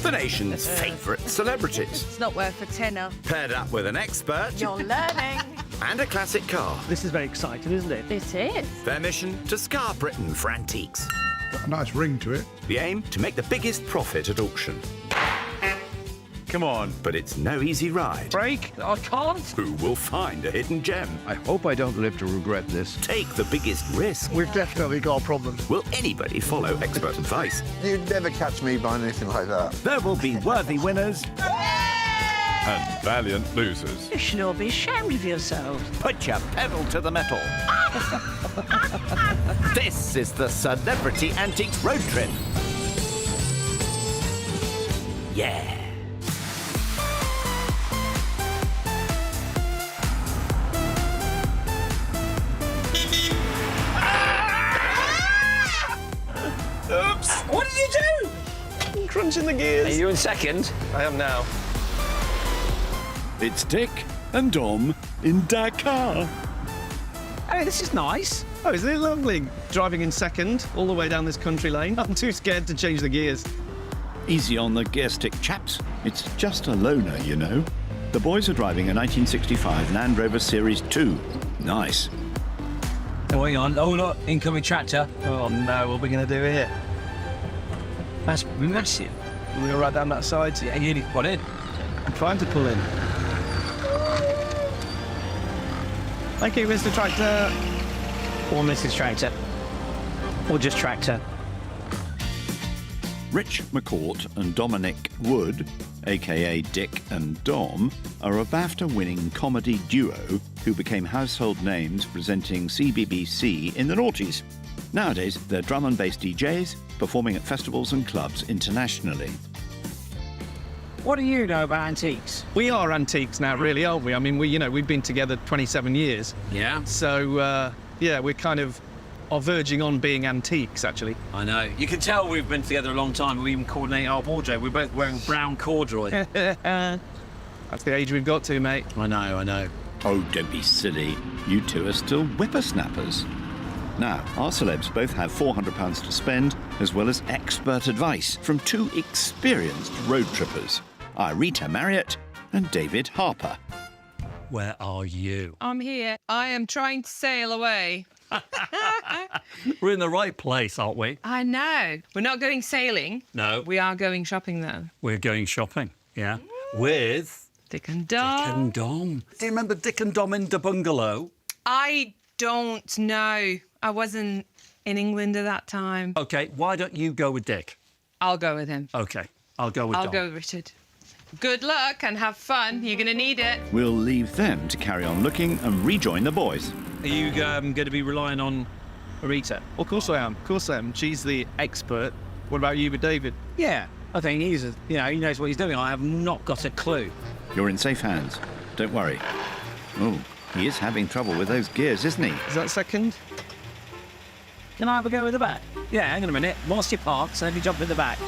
the nation's favourite celebrities. It's not worth a tenner. Paired up with an expert You're learning. and a classic car. This is very exciting, isn't it? It is. Their mission, to scar Britain for antiques. Got a nice ring to it. The aim, to make the biggest profit at auction. Come on. But it's no easy ride. Break? I can't. Who will find a hidden gem? I hope I don't live to regret this. Take the biggest risk? We've definitely got a problem. Will anybody follow expert advice? You'd never catch me buying anything like that. There will be worthy winners and valiant losers. You should all be ashamed of yourselves. Put your pedal to the metal. This is the Celebrity Antiques Road Trip. Yeah. Oops! What did you do? Crunching the gears. Are you in second? I am now. It's Dick and Dom in Dakar. Oh, this is nice. Oh, isn't it lovely? Driving in second all the way down this country lane. I'm too scared to change the gears. Easy on the gear stick, chaps. It's just a loaner, you know. The boys are driving a 1965 Land Rover Series 2. Nice. Oh, hang on. Oh, look. Incoming tractor. Oh no, what are we going to do here? That's massive. We're going to ride down that side. Yeah, you need to put in. I'm trying to pull in. Thank you, Mr. Tractor. Or Mrs. Tractor. Or just tractor. Rich McCourt and Dominic Wood, a.k.a. Dick and Dom, are a BAFTA-winning comedy duo who became household names presenting CBBC in the noughties. Nowadays, they're drum and bass DJs, performing at festivals and clubs internationally. What do you know about antiques? We are antiques now, really, aren't we? I mean, we've been together 27 years. Yeah. So, yeah, we're kind of are verging on being antiques, actually. I know. You can tell we've been together a long time. We even coordinate our wardrobe. We're both wearing brown corduroy. That's the age we've got to, mate. I know. Oh, don't be silly. You two are still whippersnappers. Now, our celebs both have £400 to spend, as well as expert advice from two experienced road trippers, Irita Marriott and David Harper. Where are you? I'm here. I am trying to sail away. We're in the right place, aren't we? I know. We're not going sailing. No. We are going shopping, though. We're going shopping, yeah. With Dick and Dom. Dick and Dom. Do you remember Dick and Dom in the bungalow? I don't know. I wasn't in England at that time. OK, why don't you go with Dick? I'll go with him. OK, I'll go with Dom. I'll go with Richard. Good luck and have fun. You're going to need it. We'll leave them to carry on looking and rejoin the boys. Are you going to be relying on Rita? Well, of course I am. Of course I am. She's the expert. What about you with David? Yeah, I think he knows what he's doing. I have not got a clue. You're in safe hands. Don't worry. Oh, he is having trouble with those gears, isn't he? Is that second? Can I have a go with the back? Yeah, hang on a minute. Whilst you park, so if you jump in the back.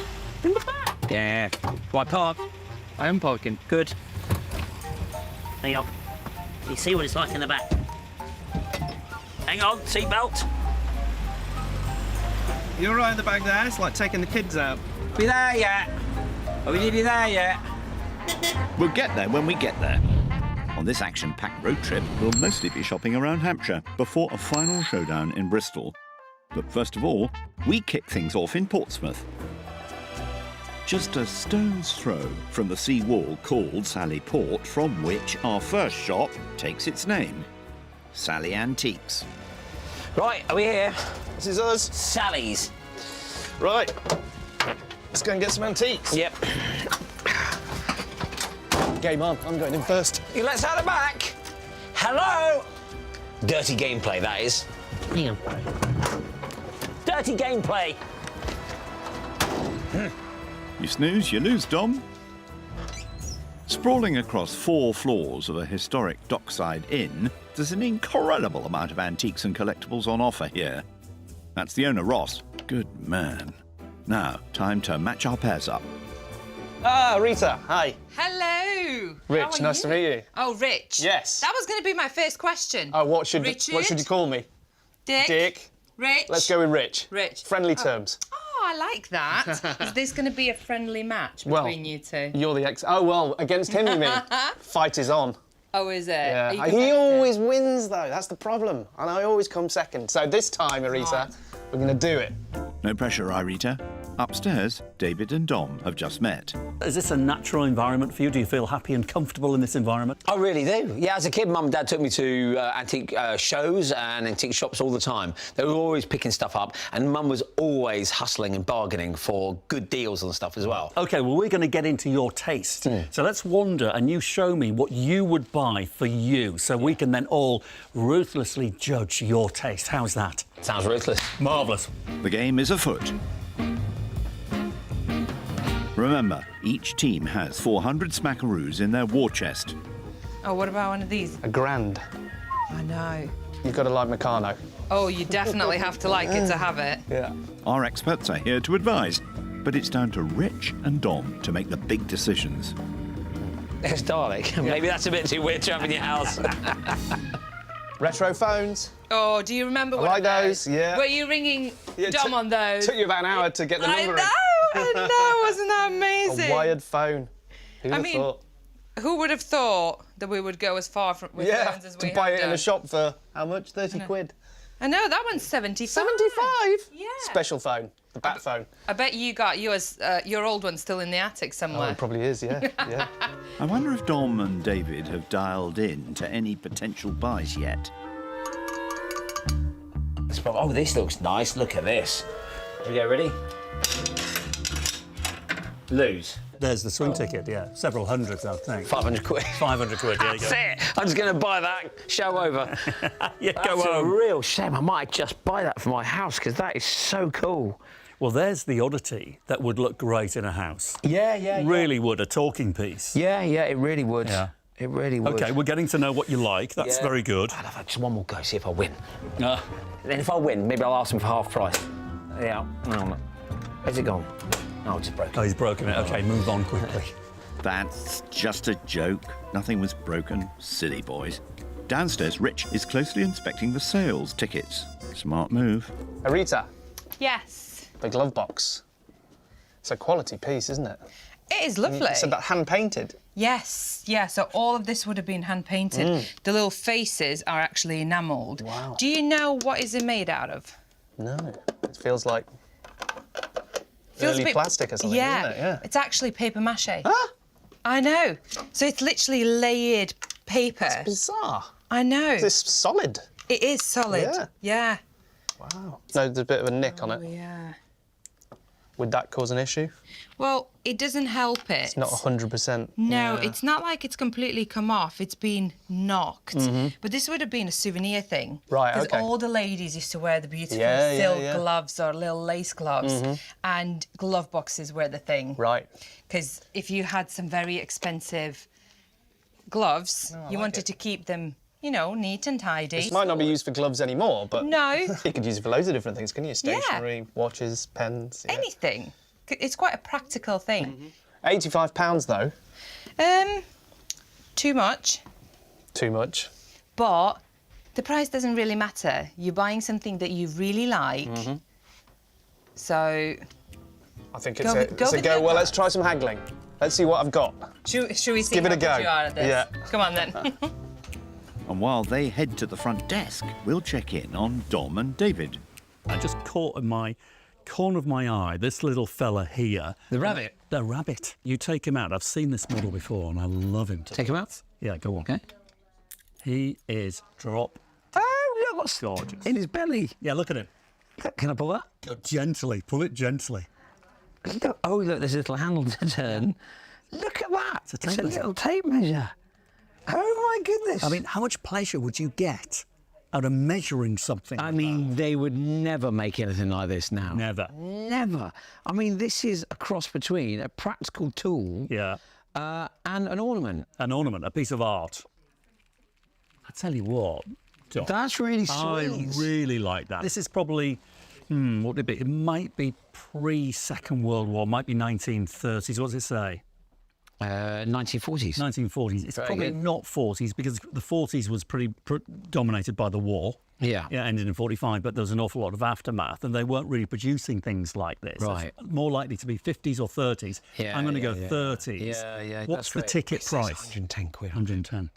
In the back? Yeah. Why park? I am parking. Good. Hang on. You see what it's like in the back. Hang on, seatbelt. You're right in the back there. It's like taking the kids out. Be there yet? Are we nearly there yet? We'll get there when we get there. On this action-packed road trip, we'll mostly be shopping around Hampshire before a final showdown in Bristol. But first of all, we kick things off in Portsmouth. Just a stone's throw from the sea wall called Sally Port, from which our first shop takes its name, Sally Antiques. Right, are we here? This is us. Sally's. Right. Let's go and get some antiques. Yep. Game on. I'm going in first. Let's have the back. Hello. Dirty gameplay, that is. Hang on. Dirty gameplay. You snooze, you lose, Dom. Sprawling across 4 floors of a historic dockside inn, there's an incredible amount of antiques and collectibles on offer here. That's the owner, Ross. Good man. Now, time to match our pairs up. Ah, Rita. Hi. Hello. Rich, nice to meet you. Oh, Rich. Yes. That was going to be my first question. Oh, what should Richard? you call me? Dick. Dick. Rich. Let's go with Rich. Rich. Friendly terms. Oh, Oh, I like that. Is this going to be a friendly match between you two? You're the ex. Oh, well, against him, you mean? Fight is on. Oh, is it? Yeah. Are you He competitive? always wins, though. That's the problem. And I always come second. So this time, Arita, we're going to do it. No pressure, Irita. Upstairs, David and Dom have just met. Is this a natural environment for you? Do you feel happy and comfortable in this environment? I really do. Yeah, as a kid, Mum and Dad took me to antique shows and antique shops all the time. They were always picking stuff up, and Mum was always hustling and bargaining for good deals on stuff as well. OK, well, we're going to get into your taste. So let's wander and you show me what you would buy for you so we can then all ruthlessly judge your taste. How's that? Sounds ruthless. Marvellous. The game is afoot. Remember, each team has 400 smackaroos in their war chest. Oh, what about one of these? £1,000. I know. You've got to like Meccano. Oh, you definitely have to like it to have it. Yeah. Our experts are here to advise, but it's down to Rich and Dom to make the big decisions. It's Dalek. Maybe that's a bit too weird to have in your house. Retro phones. Oh, do you remember I one like of those, yeah. Were you ringing Yeah, Dom on those? Took you about an hour to get the I number know, wasn't that amazing? A wired phone. Who would have mean, thought? Who would have thought that we would go as far with phones as we to buy have it in done? a shop for how much? 30 quid. I know, that one's 75. 75? Yeah. Special phone. The bat phone. I bet you got yours, your old one still in the attic Oh, somewhere. it probably is, yeah. Yeah. I wonder if Dom and David have dialed in to any potential buys yet. Oh, this looks nice. Look at this. Here we go, ready? Lose. There's the swing ticket, yeah. Several hundreds, I think. 500 quid. 500 quid, there you go. That's it. I'm just going to buy that. Show over. Yeah, That's go a home. real shame. I might just buy that for my house because that is so cool. Well, there's the oddity that would look great in a house. Yeah. Really would, a talking piece. Yeah, it really would. Yeah. It really would. OK, we're getting to know what you like. That's Yeah. very good. I'll have just one more go, see if I win. Uh, Then if I win, maybe I'll ask him for half price. Yeah. No. Where's it gone? Oh, it's broken. oh, he's broken it. OK, move on quickly. That's just a joke. Nothing was broken. Silly boys. Downstairs, Rich is closely inspecting the sales tickets. Smart move. Arita, Yes. the glove box. It's a quality piece, isn't it? It is lovely. You said that hand-painted. Yes, yeah, so all of this would have been hand-painted. The little faces are actually enamelled. Wow. Do you know what is it made out of? No. It feels like Feels a early bit- plastic or something, yeah, isn't it? Yeah. it's actually paper mache. Ah! I know. So it's literally layered paper. Bizarre. I know. Is this solid? It is solid. Yeah. Yeah. Wow. No, there's a bit of a nick on Oh, it. yeah. Would that cause an issue? Well, it doesn't help it. It's not 100%. No, Yeah. it's not like it's completely come off. It's been knocked. But this would have been a souvenir thing. Right, Because okay. all the ladies used to wear the beautiful Yeah, yeah, silk yeah. gloves or little lace gloves. And glove boxes were the thing. Right. Because if you had some very expensive gloves, you like wanted it. to keep them, you know, neat and tidy. This might not be used for gloves anymore, but No, you could use it for loads of different things, couldn't you? Yeah. Stationery, watches, pens. Yeah. anything. It's quite a practical thing. £85 though. Too much. Too much. But the price doesn't really matter. You're buying something that you really like. So, I think Go it's with- go it's a with go. the Well, let's try some haggling. Let's see what I've got. should we see give it how a go. good you are at this? Yeah. Come on then. And while they head to the front desk, we'll check in on Dom and David. I just caught in my corner of my eye this little fella here. The rabbit. The rabbit. You take him out. I've seen this model before and I love him. Take him out. Yeah, go on. Okay. He is drop Oh, look what's gorgeous. in his belly. Yeah, look at him. Can I pull that? Go gently. Pull it gently. Look, oh, look, there's a little handle to turn. Look at that. It's a tape It's a measure. little tape measure. Oh, my goodness. I mean, how much pleasure would you get out of measuring something? I mean, they would never make anything like this now. Never. Never. I mean, this is a cross between a practical tool Yeah. and an ornament. An ornament, a piece of art. I tell you what, Dom, That's really sweet. I really like that. This is probably, what would it be? It might be pre-Second World War, might be 1930s. What does it say? 1940s. 1940s. It's Very probably good. not 40s because the 40s was pretty dominated by the war. Yeah. Yeah, ended in 45, but there was an awful lot of aftermath, and they weren't really producing things like this. Right. It's more likely to be 50s or 30s. Yeah, I'm going to yeah, go yeah. 30s. Yeah. What's that's the great. ticket It says price? 110 quid. 110.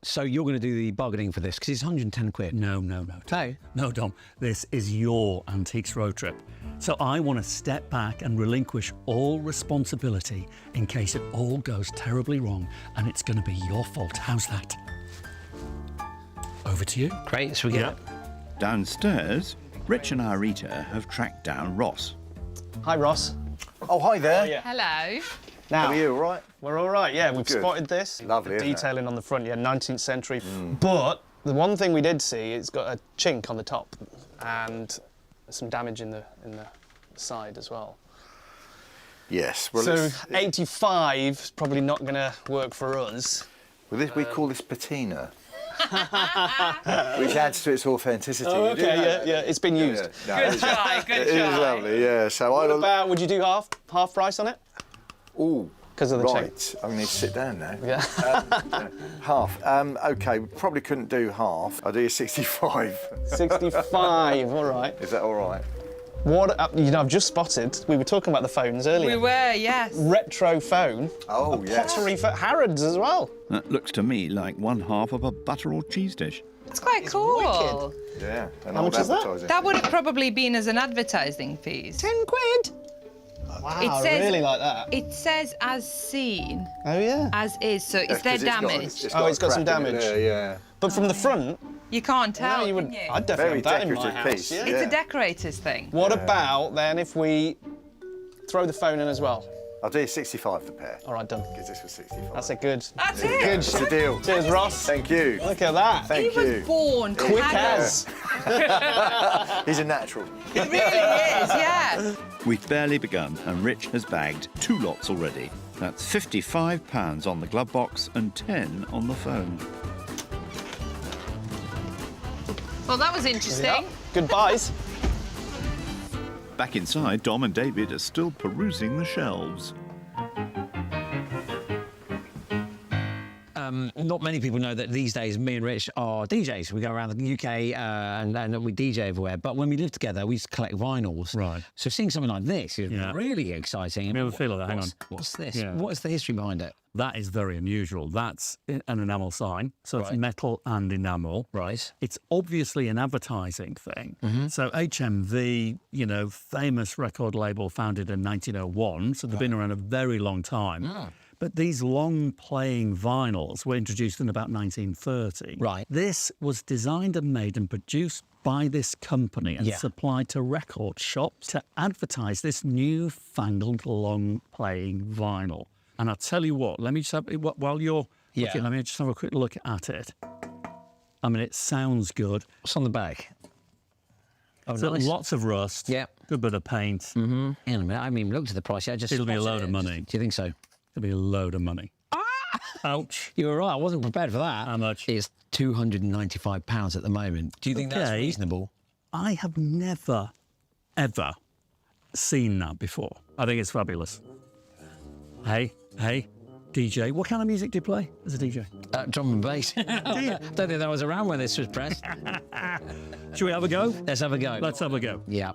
So you're going to do the bargaining for this because it's 110 quid. No. No. No, Dom. This is your Antiques road trip. So I want to step back and relinquish all responsibility in case it all goes terribly wrong, and it's going to be your fault. How's that? Over to you. Great. So we get Yeah. it. Downstairs, Rich and Irita have tracked down Ross. Hi, Ross. Oh, hi there. yeah. Hello. Now, How are you, all right? we're all right, yeah. We've Good. spotted this. Lovely, The isn't it? detailing on the front, yeah, 19th century. But the one thing we did see, it's got a chink on the top and some damage in the side as well. Yes. Well, So it's- 85 is probably not going to work for us. we call this patina, which adds to its authenticity. Oh, You do okay, know? yeah. It's been used. No, Good it's- try, good It is try. lovely, yeah. So What I about, would you do half price on it? Ooh, 'Cause of the right. I'm going to need to sit down now. Yeah. Half. OK, we probably couldn't do half. I'll do you 65. 65, all right. Is that all right? What, I've just spotted, we were talking about the phones earlier. We were, yes. Retro phone. Oh, yes. Pottery phone. Harrods as well. That looks to me like one half of a butter or cheese dish. It's quite cool. wicked. Yeah. And How old much is that? advertising. That would have probably been as an advertising piece. 10 quid. Wow, It I says- really like that. It says as seen, Oh, yeah. as is, so Yeah, is there 'cause it's got- damage? Oh, it's got some crack in it damage. there, yeah. But from the front, You can't tell, no, you would, can you? I'd definitely Very have that in my decorative house. piece. Yeah. It's a decorator's thing. What about then if we throw the phone in as well? I'll do you 65 the pair. All right, done. Because this was 65. That's a good. That's it. Good. It's a deal. Cheers, Ross. Thank you. Look at that. Thank He was you. born to Quick haggle. as. He's a natural. He really is, yeah. We've barely begun, and Rich has bagged 2 lots already. That's £55 on the glove box and 10 on the phone. Well, that was interesting. Yeah. Good buys. Back inside, Dom and David are still perusing the shelves. Not many people know that these days me and Rich are DJs. We go around the UK and we DJ everywhere. But when we lived together, we used to collect vinyls. Right. So seeing something like this is Yeah. really exciting. Let me have a feel of that. Hang on. What's this? Yeah. What is the history behind it? That is very unusual. That's an enamel sign, so it's Right. metal and enamel. Right. It's obviously an advertising thing. So HMV, famous record label founded in 1901, so they've been around a very long time. But these long-playing vinyls were introduced in about 1930. Right. This was designed and made and produced by this company and Yeah. supplied to record shops to advertise this newfangled long-playing vinyl. And I'll tell you what, let me just have, while you're looking, let me just have a quick look at it. I mean, it sounds good. What's on the back? Oh, So nice. lots of rust. Yeah. Good bit of paint. Mm-hmm. In a minute, I haven't even looked at the price yet. I just It'll be a spotted load of it. money. Do you think so? It'll be a load of money. Ouch. You were right. I wasn't prepared for that. How much? It's £295 at the moment. Do you think that's Okay. reasonable? I have never, ever seen that before. I think it's fabulous. Hey, DJ, what kind of music do you play as a DJ? Drum and bass. I don't think that was around when this was pressed. Should we have a go? Let's have a go. Let's have a go. Yeah.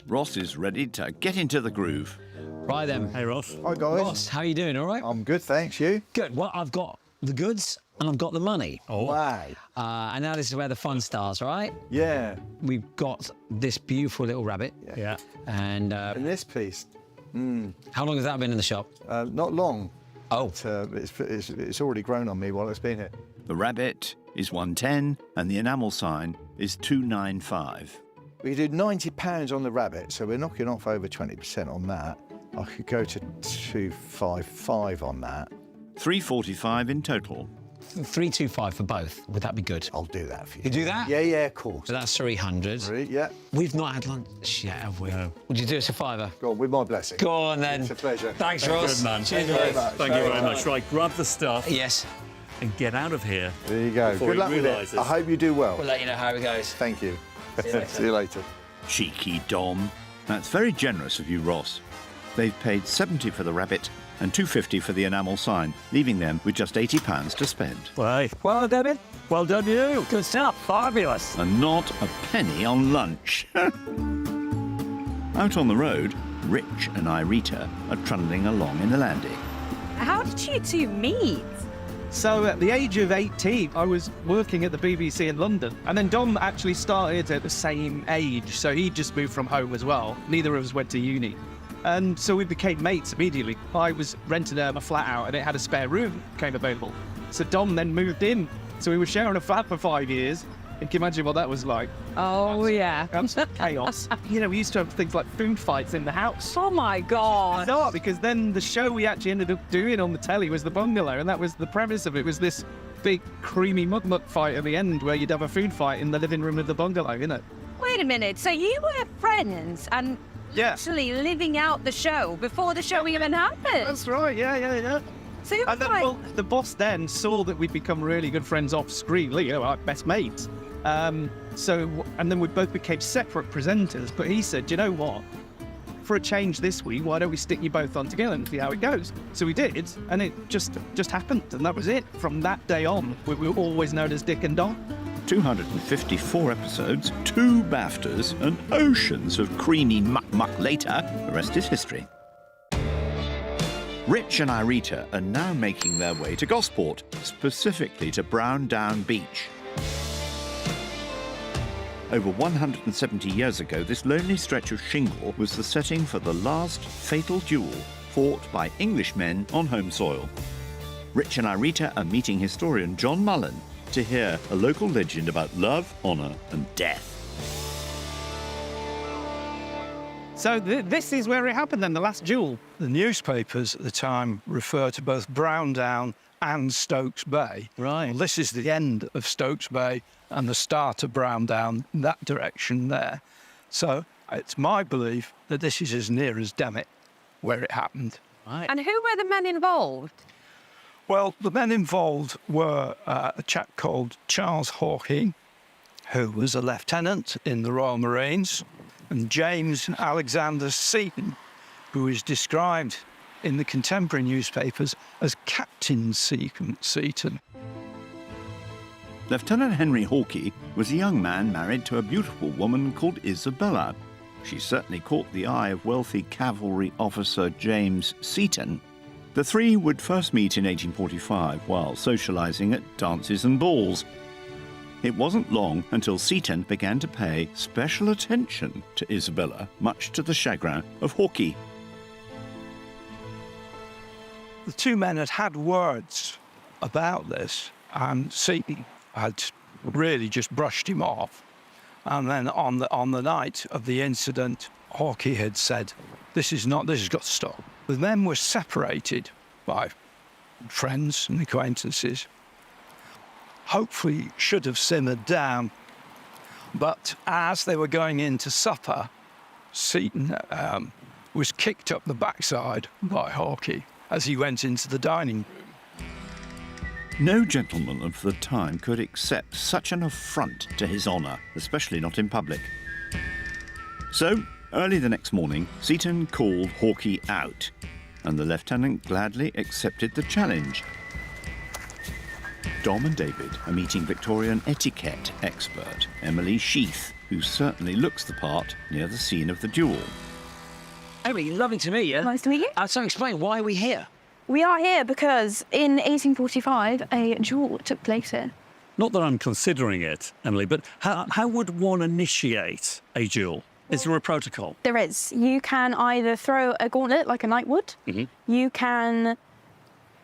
Ross is ready to get into the groove. Right then. Hey, Ross. Hi, guys. Ross, how are you doing? All right? I'm good, thanks. You? Good. Well, I've got the goods and I've got the money. Oh. Wow. And now this is where the fun starts, all right? Yeah. We've got this beautiful little rabbit. Yeah. And And this piece, how long has that been in the shop? not long. Oh. But, it's already grown on me while it's been here. The rabbit is 110 and the enamel sign is 295. We did £90 on the rabbit, so we're knocking off over 20% on that. I could go to 255 on that. 345 in total. 325 for both. Would that be good? I'll do that for you. You do that? Yeah, of course. So that's 300. Yeah. We've not had lunch yet, have we? No. Would you do us a fiver? Go on, with my blessing. Go on then. It's a pleasure. Thanks, Ross. Good man. Cheers, very mate. much. Thank you very much. Right, grab the stuff Yes. and get out of here. There you go. Before Good he luck with realises. it. I hope you do well. We'll let you know how it goes. Thank you. you later. See you later. Cheeky Dom. That's very generous of you, Ross. they've paid £70 for the rabbit and £2.50 for the enamel sign, leaving them with just £80 to spend. Well done, it. Well done, you. Good stuff. Fabulous. And not a penny on lunch. Out on the road, Rich and Irita are trundling along in the Landy. How did you two meet? So at the age of 18, I was working at the BBC in London. And then Dom actually started at the same age. So he just moved from home as well. Neither of us went to uni. And so we became mates immediately. I was renting a flat out and it had a spare room came available. So Dom then moved in. So we were sharing a flat for 5 years. You can imagine what that was like. Oh, yeah. Absolute chaos. You know, we used to have things like food fights in the house. Oh, my God. No, because then the show we actually ended up doing on the telly was The Bungalow, and that was the premise of it, was this big, creamy mug fight at the end where you'd have a food fight in the living room of the bungalow, innit? Wait a minute. So you were friends and actually living out the show before the show even happened? That's right, yeah. So you were And then, well, the boss then saw that we'd become really good friends off screen, you know, like best mates. And then we both became separate presenters, but he said, you know what? For a change this week, why don't we stick you both on together and see how it goes? So we did, and it just happened, and that was it. From that day on, we were always known as Dick and Dom. 254 episodes, 2 BAFTAs, and oceans of creamy muck later, the rest is history. Rich and Irita are now making their way to Gosport, specifically to Brown Down Beach. Over 170 years ago, this lonely stretch of shingle was the setting for the last fatal duel fought by Englishmen on home soil. Rich and Irita are meeting historian John Mullen to hear a local legend about love, honour and death. So this is where it happened then, the last duel. The newspapers at the time refer to both Brown Down and Stokes Bay. Right. Well, this is the end of Stokes Bay and the start of Brown Down, that direction there. So it's my belief that this is as near as Dammet, where it happened. Right. And who were the men involved? Well, the men involved were a chap called Charles Hawking, who was a lieutenant in the Royal Marines, and James Alexander Seaton, who is described in the contemporary newspapers as Captain Seaton. Lieutenant Henry Hawkey was a young man married to a beautiful woman called Isabella. She certainly caught the eye of wealthy cavalry officer James Seaton. The three would first meet in 1845 while socialising at dances and balls. It wasn't long until Seaton began to pay special attention to Isabella, much to the chagrin of Hawkey. The two men had words about this, and Seaton had really just brushed him off. And then on the night of the incident, Hawkey had said, this has got to stop. The men were separated by friends and acquaintances. Hopefully should have simmered down, but as they were going into supper, Seaton was kicked up the backside by Hawkey as he went into the dining room. No gentleman of the time could accept such an affront to his honour, especially not in public. So, early the next morning, Seaton called Hawkey out, and the lieutenant gladly accepted the challenge. Dom and David are meeting Victorian etiquette expert Emily Sheath, who certainly looks the part near the scene of the duel. Emily, lovely to meet you. Nice to meet you. So explain, why are we here? We are here because in 1845, a duel took place here. Not that I'm considering it, Emily, but how would one initiate a duel? Is there a protocol? There is. You can either throw a gauntlet like a knight would, you can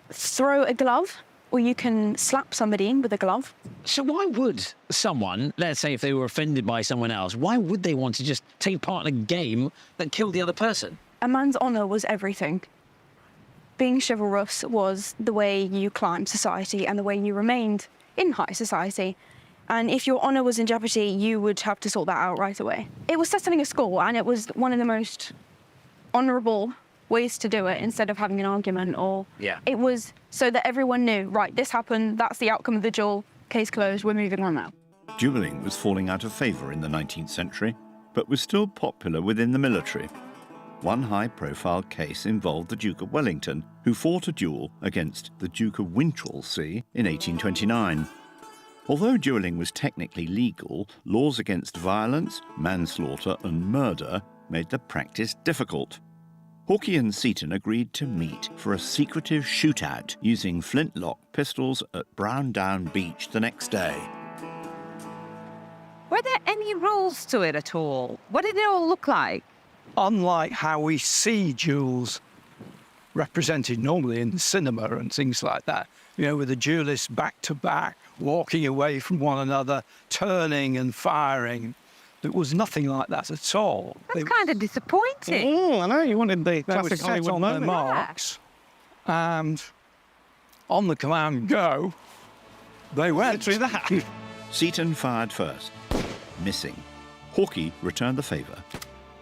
throw a glove, or you can slap somebody with a glove. So why would someone, let's say if they were offended by someone else, why would they want to just take part in a game that killed the other person? A man's honour was everything. Being chivalrous was the way you climbed society and the way you remained in high society. And if your honour was in jeopardy, you would have to sort that out right away. It was settling a score, and it was one of the most honourable ways to do it instead of having an argument. Or it was so that everyone knew, right, this happened, that's the outcome of the duel, case closed, we're moving on now. Duelling was falling out of favour in the 19th century, but was still popular within the military. One high-profile case involved the Duke of Wellington, who fought a duel against the Duke of Winchelsea in 1829. Although duelling was technically legal, laws against violence, manslaughter and murder made the practice difficult. Hawkey and Seaton agreed to meet for a secretive shootout using flintlock pistols at Brown Down Beach the next day. Were there any rules to it at all? What did it all look like? Unlike how we see duels represented normally in the cinema and things like that, you know, with the duelists back to back, walking away from one another, turning and firing. There was nothing like that at all. That's kind of disappointing. Oh, I know, you wanted the They were classic set Hollywood on their moment. marks, and on the command go, they went. Literally that. Seaton fired first, missing. Hawkey returned the favour,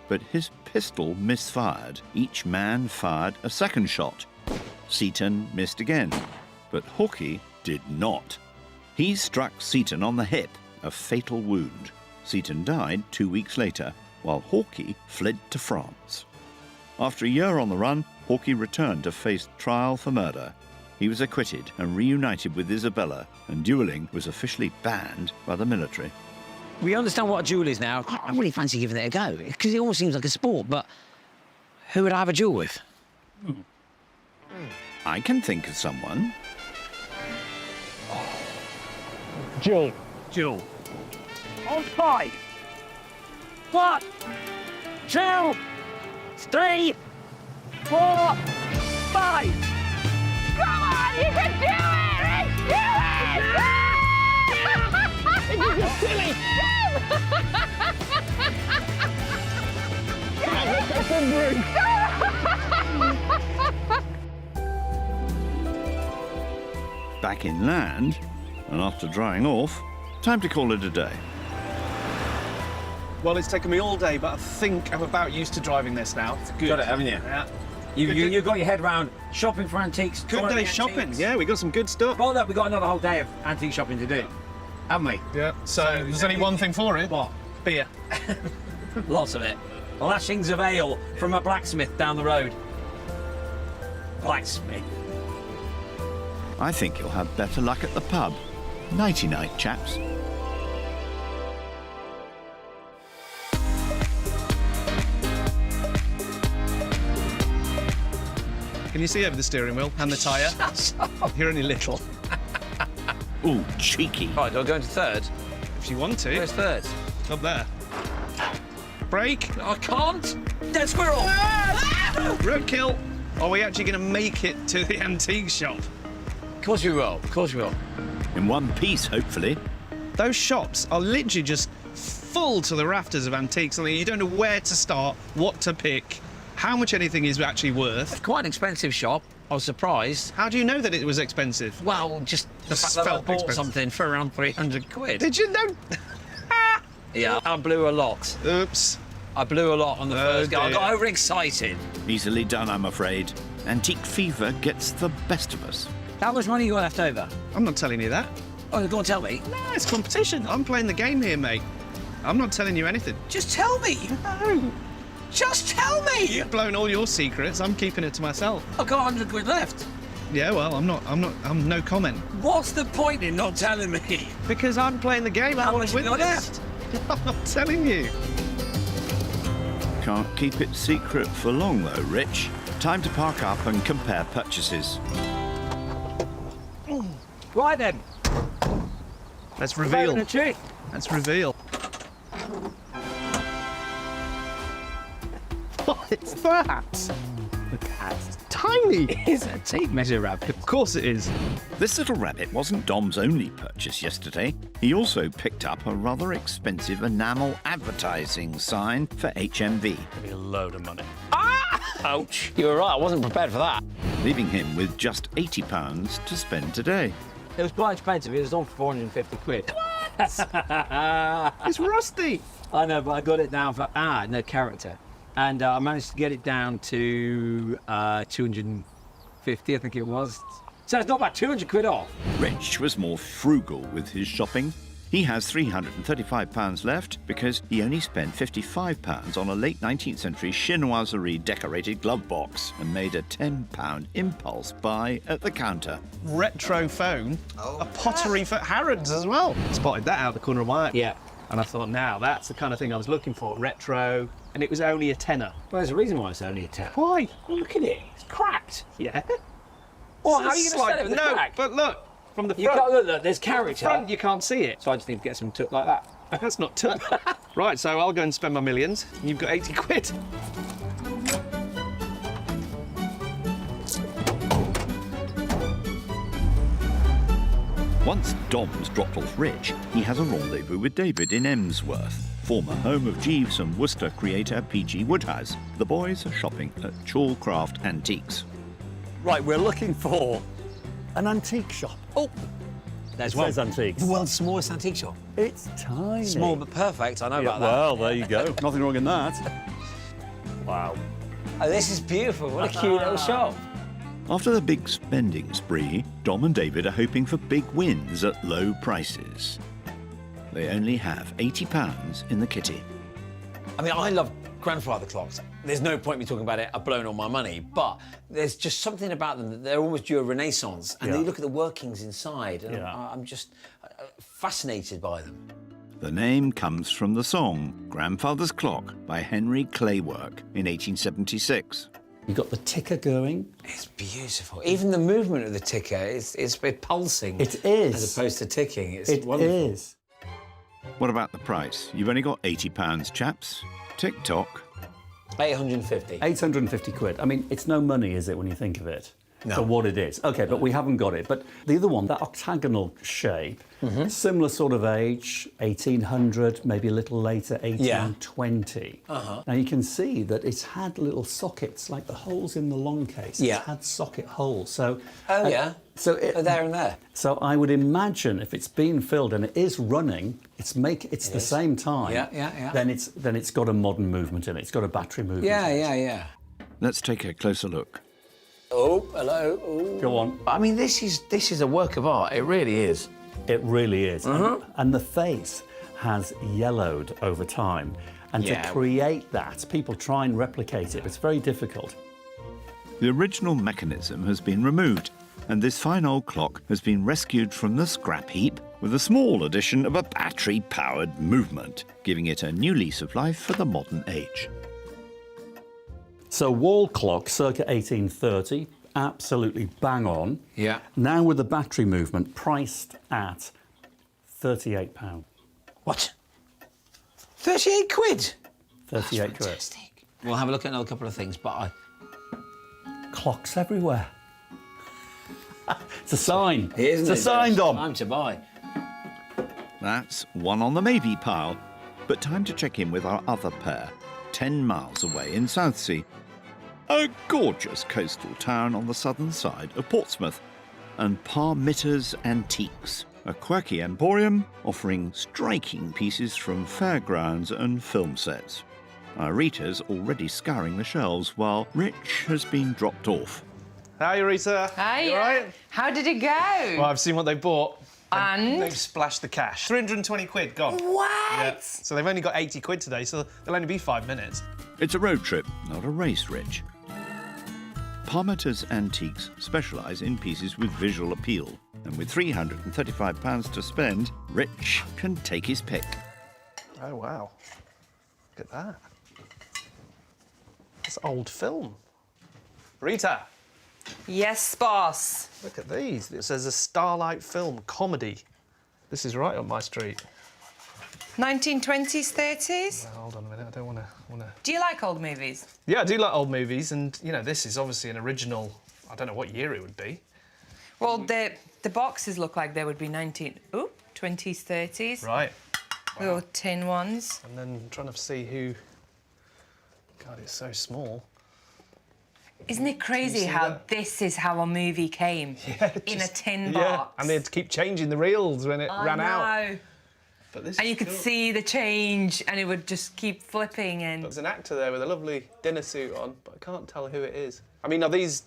but his pistol misfired. Each man fired a second shot. Seaton missed again, but Hawkey did not. He struck Seaton on the hip, a fatal wound. Seaton died 2 weeks later, while Hawkey fled to France. After a year on the run, Hawkey returned to face trial for murder. He was acquitted and reunited with Isabella, and duelling was officially banned by the military. We understand what a duel is now. I really fancy giving it a go, because it almost seems like a sport, but who would I have a duel with? I can think of someone. Duel. On 5. 1, 2, 3, 4, 5. Come on, you can do it! Let's do it! This is silly. Back inland, and after drying off, time to call it a day. Well, it's taken me all day, but I think I'm about used to driving this now. It's good. Got it, haven't you? Yeah. You got your head round shopping for antiques. Good trying day antiques. shopping. Yeah, we got some good stuff. Well, look, we got another whole day of antique shopping to do, haven't we? Yeah. So there's only one thing for it. What? Beer. Lots of it. Lashings of ale from a blacksmith down the road. Blacksmith. I think you'll have better luck at the pub. Nighty-night, chaps. Can you see over the steering wheel and the tyre? You're only little. Ooh, cheeky. Right, do I go into third? If you want to. Where's third? Up there. Brake. I can't. Dead squirrel. Roadkill. Are we actually going to make it to the antique shop? Of course we will. Of course we will. In one piece, hopefully. Those shops are literally just full to the rafters of antiques. I mean, you don't know where to start, what to pick, how much anything is actually worth. Quite an expensive shop. I was surprised. How do you know that it was expensive? Well, just the fact that I felt bought expensive. something for around 300 quid. Did you know? Yeah, I blew a lot. Oops. I blew a lot on the first go. I dear. got overexcited. Easily done, I'm afraid. Antique fever gets the best of us. How much money you got left over? I'm not telling you that. Oh, go on, tell me. No, it's competition. I'm playing the game here, mate. I'm not telling you anything. Just tell me. No. Just tell me. You've blown all your secrets. I'm keeping it to myself. I've got 100 quid left. Yeah, well, I'm no comment. What's the point in not telling me? Because I'm playing the game. I How want much to you win got this. left? I'm not telling you. Can't keep it secret for long, though, Rich. Time to park up and compare purchases. Right then. Let's reveal. A check. Let's reveal. What is that? Look at that. It's tiny. It's a tape measure rabbit. Of course it is. This little rabbit wasn't Dom's only purchase yesterday. He also picked up a rather expensive enamel advertising sign for HMV, Be a load of money. Ouch. You were right, I wasn't prepared for that. leaving him with just £80 to spend today. It was quite expensive. It was on for 450 quid. It's rusty. I know, but I got it down for, no character. And I managed to get it down to 250, I think it was. So it's not about 200 quid off. Rich was more frugal with his shopping. He has £335 left because he only spent £55 on a late 19th century chinoiserie decorated glove box and made a £10 impulse buy at the counter. Retro phone, a pottery for Harrods as well. Spotted that out the corner of my eye. Yeah. And I thought, now that's the kind of thing I was looking for. Retro, and it was only a tenner. Well, there's a reason why it's only a tenner. Why? Well, look at it. It's cracked. Yeah. Well, how are you going to sell it with a No, crack? but look, from the front. You can't look. There's character. Front, you can't see it. So I just need to get some took like that. That's not took. Right, so I'll go and spend my millions. You've got 80 quid. Once Dom's dropped off rich, he has a rendezvous with David in Emsworth, former home of Jeeves and Worcester creator P.G. Woodhouse. The boys are shopping at Challcraft Antiques. Right, we're looking for an antique shop. Oh, there's It one. says antiques. The world's smallest antique shop. It's tiny. Small but perfect. I know Yeah, about that. well, there you go. Nothing wrong in that. Wow. Oh, this is beautiful. What a cute little shop. After the big spending spree, Dom and David are hoping for big wins at low prices. They only have £80 in the kitty. I mean, I love grandfather clocks. There's no point me talking about it. I've blown all my money. But there's just something about them that they're almost due a renaissance. And Yeah. you look at the workings inside, and Yeah. I'm just fascinated by them. The name comes from the song Grandfather's Clock by Henry Claywork in 1876. You've got the ticker going. It's beautiful. Even the movement of the ticker is pulsing. It is. As opposed to ticking. It's It wonderful. is. What about the price? You've only got £80, chaps. Tick-tock. 850. 850 quid. I mean, it's no money, is it, when you think of it? No. For what it is. OK, but we haven't got it. But the other one, that octagonal shape, similar sort of age, 1800, maybe a little later, 1820. Now, you can see that it's had little sockets, like the holes in the long case. Yeah. It's had socket holes. So, Oh, yeah. So There and there. So I would imagine if it's been filled and it is running, it's the same time. Yeah. Then it's got a modern movement in it. It's got a battery movement. Yeah. Let's take a closer look. Oh, hello. Oh. Go on. I mean, this is a work of art. It really is. It really is. And the face has yellowed over time. And Yeah. to create that, people try and replicate it. It's very difficult. The original mechanism has been removed, and this fine old clock has been rescued from the scrap heap with a small addition of a battery-powered movement, giving it a new lease of life for the modern age. So wall clock, circa 1830, absolutely bang on. Yeah. Now with the battery movement, priced at £38. What? 38 quid? 38 quid. Fantastic. We'll have a look at another couple of things, but Clocks everywhere. It's a sign. Isn't It's a sign, Dom. Time to buy. That's one on the maybe pile, but time to check in with our other pair, 10 miles away in Southsea. A gorgeous coastal town on the southern side of Portsmouth, and Parmitter's Antiques, a quirky emporium offering striking pieces from fairgrounds and film sets. Our Rita's already scouring the shelves while Rich has been dropped off. Hi, Rita. Hi. You all right? How did it go? Well, I've seen what they bought. And? They've splashed the cash. 320 quid gone. What? Yeah. So they've only got 80 quid today, so they'll only be 5 minutes. It's a road trip, not a race, Rich. Parmitter's Antiques specialise in pieces with visual appeal, and with £335 to spend, Rich can take his pick. Oh, wow. Look at that. It's old film. Rita, Yes, boss. look at these. It says a Starlight Film comedy. This is right up my street. 1920s, 30s? Hold on a minute, I don't want to... Do you like old movies? Yeah, I do like old movies, and, you know, this is obviously an original... I don't know what year it would be. Well, the boxes look like they would be 20s, 30s. Right. Little tin ones. And then I'm trying to see who... God, it's so small. Isn't it crazy see how that? this is how a movie came? In a tin Yeah, box. and they had to keep changing the reels when it ran out. I know. But this And is you could cool. see the change, and it would just keep flipping. And There's an actor there with a lovely dinner suit on, but I can't tell who it is. I mean, are these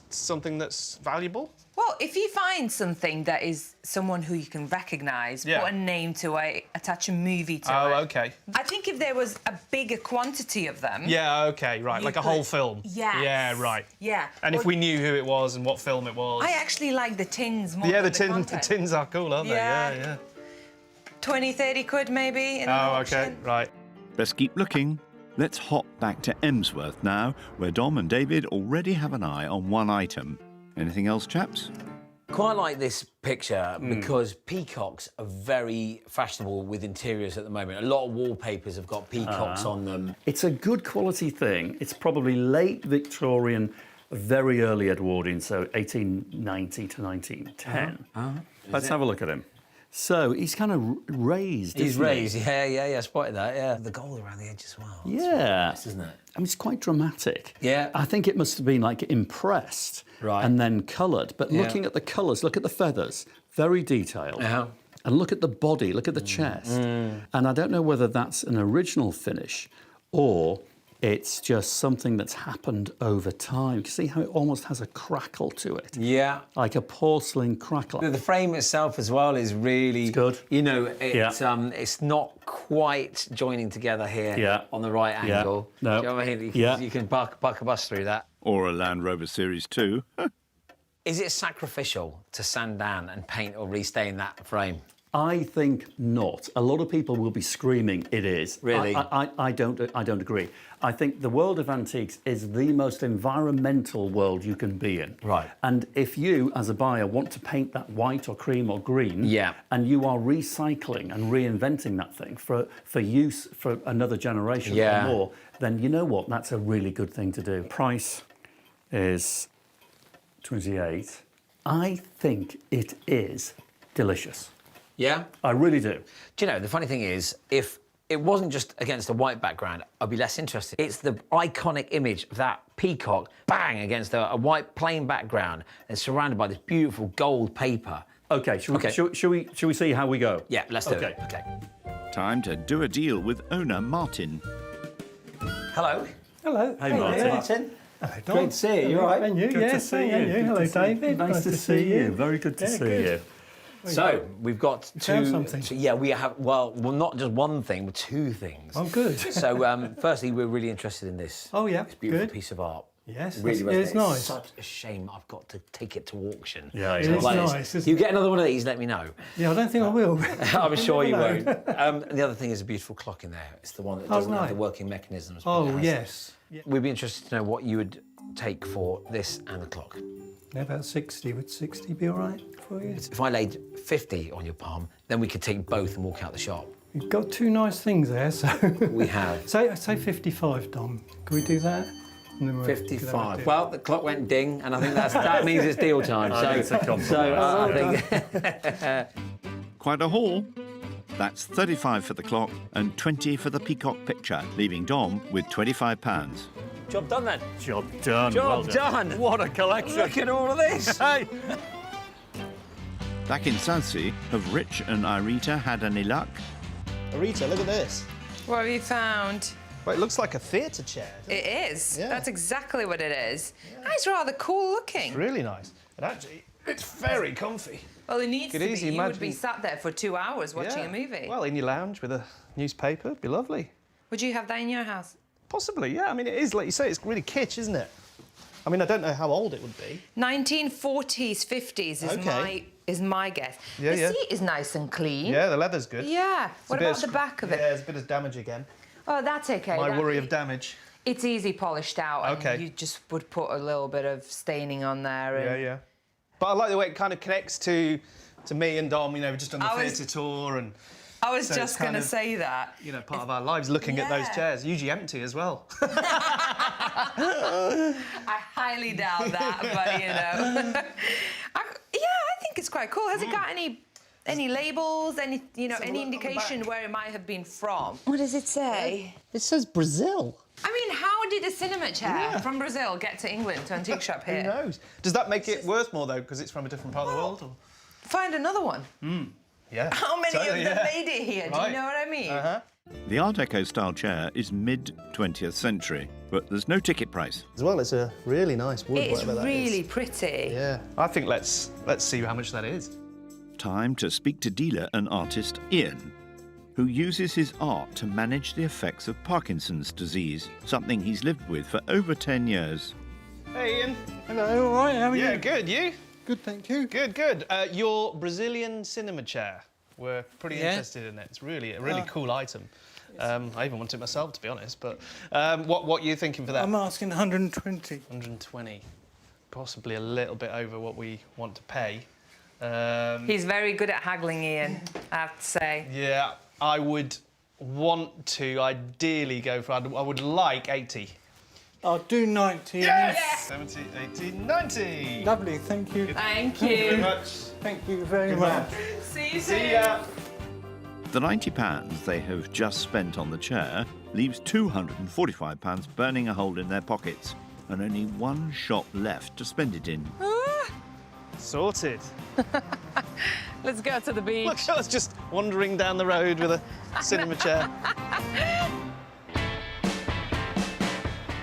something that's valuable? well, Well, if you find something that is someone who you can recognise, Yeah. put a name to it, attach a movie to it. Oh, OK. I think if there was a bigger quantity of them... Yeah, OK, right, you like a could- whole film. Yes. Yeah, right. Yeah. And if we knew who it was and what film it was... I actually like the tins more Yeah, than the content. tins are cool, aren't they? Yeah. Yeah. 20, 30 quid maybe in an Oh, auction. OK, right. Best keep looking. Let's hop back to Emsworth now, where Dom and David already have an eye on one item. Anything else, chaps? Quite like this picture because peacocks are very fashionable with interiors at the moment. A lot of wallpapers have got peacocks on them. It's a good quality thing. It's probably late Victorian, very early Edwardian, so 1890 to 1910. Let's have a look at him. So he's kind of raised, He's isn't he? raised, yeah, spotted that, yeah. The gold around the edge as well. It's Yeah. nice, isn't it? I mean, it's quite dramatic. Yeah. I think it must have been like impressed Right. and then coloured. But Yeah. looking at the colours, look at the feathers, very detailed. Yeah. And look at the body, look at the chest. And I don't know whether that's an original finish or it's just something that's happened over time. You see how it almost has a crackle to it? Yeah. Like a porcelain crackle. The frame itself as well is really... It's good. You know, Yeah. it's not quite joining together here Yeah. on the right Yeah. angle. No. Do you know what I mean? Yeah. You can park a bus through that. Or a Land Rover Series 2. Is it sacrificial to sand down and paint or restain that frame? I think not. A lot of people will be screaming it is. Really? I don't agree. I think the world of antiques is the most environmental world you can be in. Right. And if you, as a buyer, want to paint that white or cream or green, Yeah. and you are recycling and reinventing that thing for use for another generation Yeah. or more, then you know what? That's a really good thing to do. Price is 28. I think it is delicious. Yeah? I really do. Do you know, the funny thing is, if it wasn't just against a white background, I'd be less interested. It's the iconic image of that peacock, bang, against a white plain background and surrounded by this beautiful gold paper. Okay, shall we see how we go? Yeah, let's do Okay. it. Okay. Time to do a deal with owner Martin. Hello. Hello. Hey, Martin. Martin. Hello, Dom. Great to see you. You all right? And you, Good yeah. to see you. And you. Good Hello, to see- David. Nice to see you. Very good to Yeah, see good. you. So, we've got found two... something. Yeah, we have... Well, not just one thing, but two things. Oh, good. So, firstly, we're really interested in this. Oh, yeah, This beautiful good. piece of art. Yes, Really that's- it's resonates. nice. Such a shame I've got to take it to auction. Yeah, It yeah. is Like this. nice, isn't You it? get another one of these, let me know. Yeah, I don't think I will. I'm sure you never won't. know. And the other thing is a beautiful clock in there. It's the one that doesn't have right. the working mechanisms. but Oh, it has. yes. Yeah. We'd be interested to know what you would take for this and the clock. About 60. Would 60 be all right for you? If I laid 50 on your palm, then we could take both and walk out the shop. You've got two nice things there, so... We have. Say 55, Dom. Can we do that? And then we'll get that 55. deal. Well, the clock went ding, and I think that means it's deal time. I think it's a compromise. I think... Quite a haul. That's 35 for the clock and 20 for the peacock picture, leaving Dom with £25. Job done then. Job done. Job well done. What a collection. Look at all of this. Hey. Back in Southsea, have Rich and Irita had any luck? Rita, look at this. What have you found? Well, it looks like a theatre chair. It is. Yeah. That's exactly what it is. It's rather cool looking. It's really nice. And actually, it's very comfy. Well, it needs Could to be. easily You would be imagine- sat there for 2 hours watching Yeah. a movie. Well, in your lounge with a newspaper, it'd be lovely. Would you have that in your house? Possibly, yeah. I mean, it is, like you say, it's really kitsch, isn't it? I mean, I don't know how old it would be. 1940s, 50s is my guess. Yeah, the yeah. seat is nice and clean. Yeah, the leather's good. Yeah. It's a What bit about the back of it? Yeah, there's a bit of damage again. Oh, that's okay. My That- worry of damage. It's easy polished out. Okay. And you just would put a little bit of staining on there. And... Yeah, yeah. But I like the way it kind of connects to me and Dom, you know, just on the I was- theatre tour and... I was So it's just going to kind of, say that. You know, part of our lives looking at those Yeah. chairs, usually empty as well. I highly doubt that, but you know. I think it's quite cool. Has it got any labels, any indication where it might have been from? What does it say? It says Brazil. I mean, how did a cinema chair from Brazil get to England, to Antique Shop here? Who knows? Does that make it worth more, though, because it's from a different part of the world? Or? Find another one. Yeah. How many Totally, of them yeah. made it here? Do Right. you know what I mean? Uh-huh. The Art Deco style chair is mid-20th century, but there's no ticket price. As well, it's a really nice wood, It is whatever that is. really pretty. Yeah. I think let's see how much that is. Time to speak to dealer and artist Ian, who uses his art to manage the effects of Parkinson's disease, something he's lived with for over 10 years. Hey, Ian. Hello, all right, how are you? Yeah, good. You? Good, thank you. Good, good. Your Brazilian cinema chair. We're pretty Yeah. interested in it. It's really a really cool item. I even want it myself, to be honest. But what are you thinking for that? I'm asking 120. 120. Possibly a little bit over what we want to pay. He's very good at haggling, Ian, I have to say. Yeah, I would want to ideally go for. I would like 80. I'll do 90. Yes! 70, 80, 90. Lovely, thank you. Thank Thank you very you. much. Thank you very Good much. man. See you See soon. ya. The £90 they have just spent on the chair leaves £245 burning a hole in their pockets, and only one shop left to spend it in. Sorted. Let's go to the beach. Look at us just wandering down the road with a cinema chair.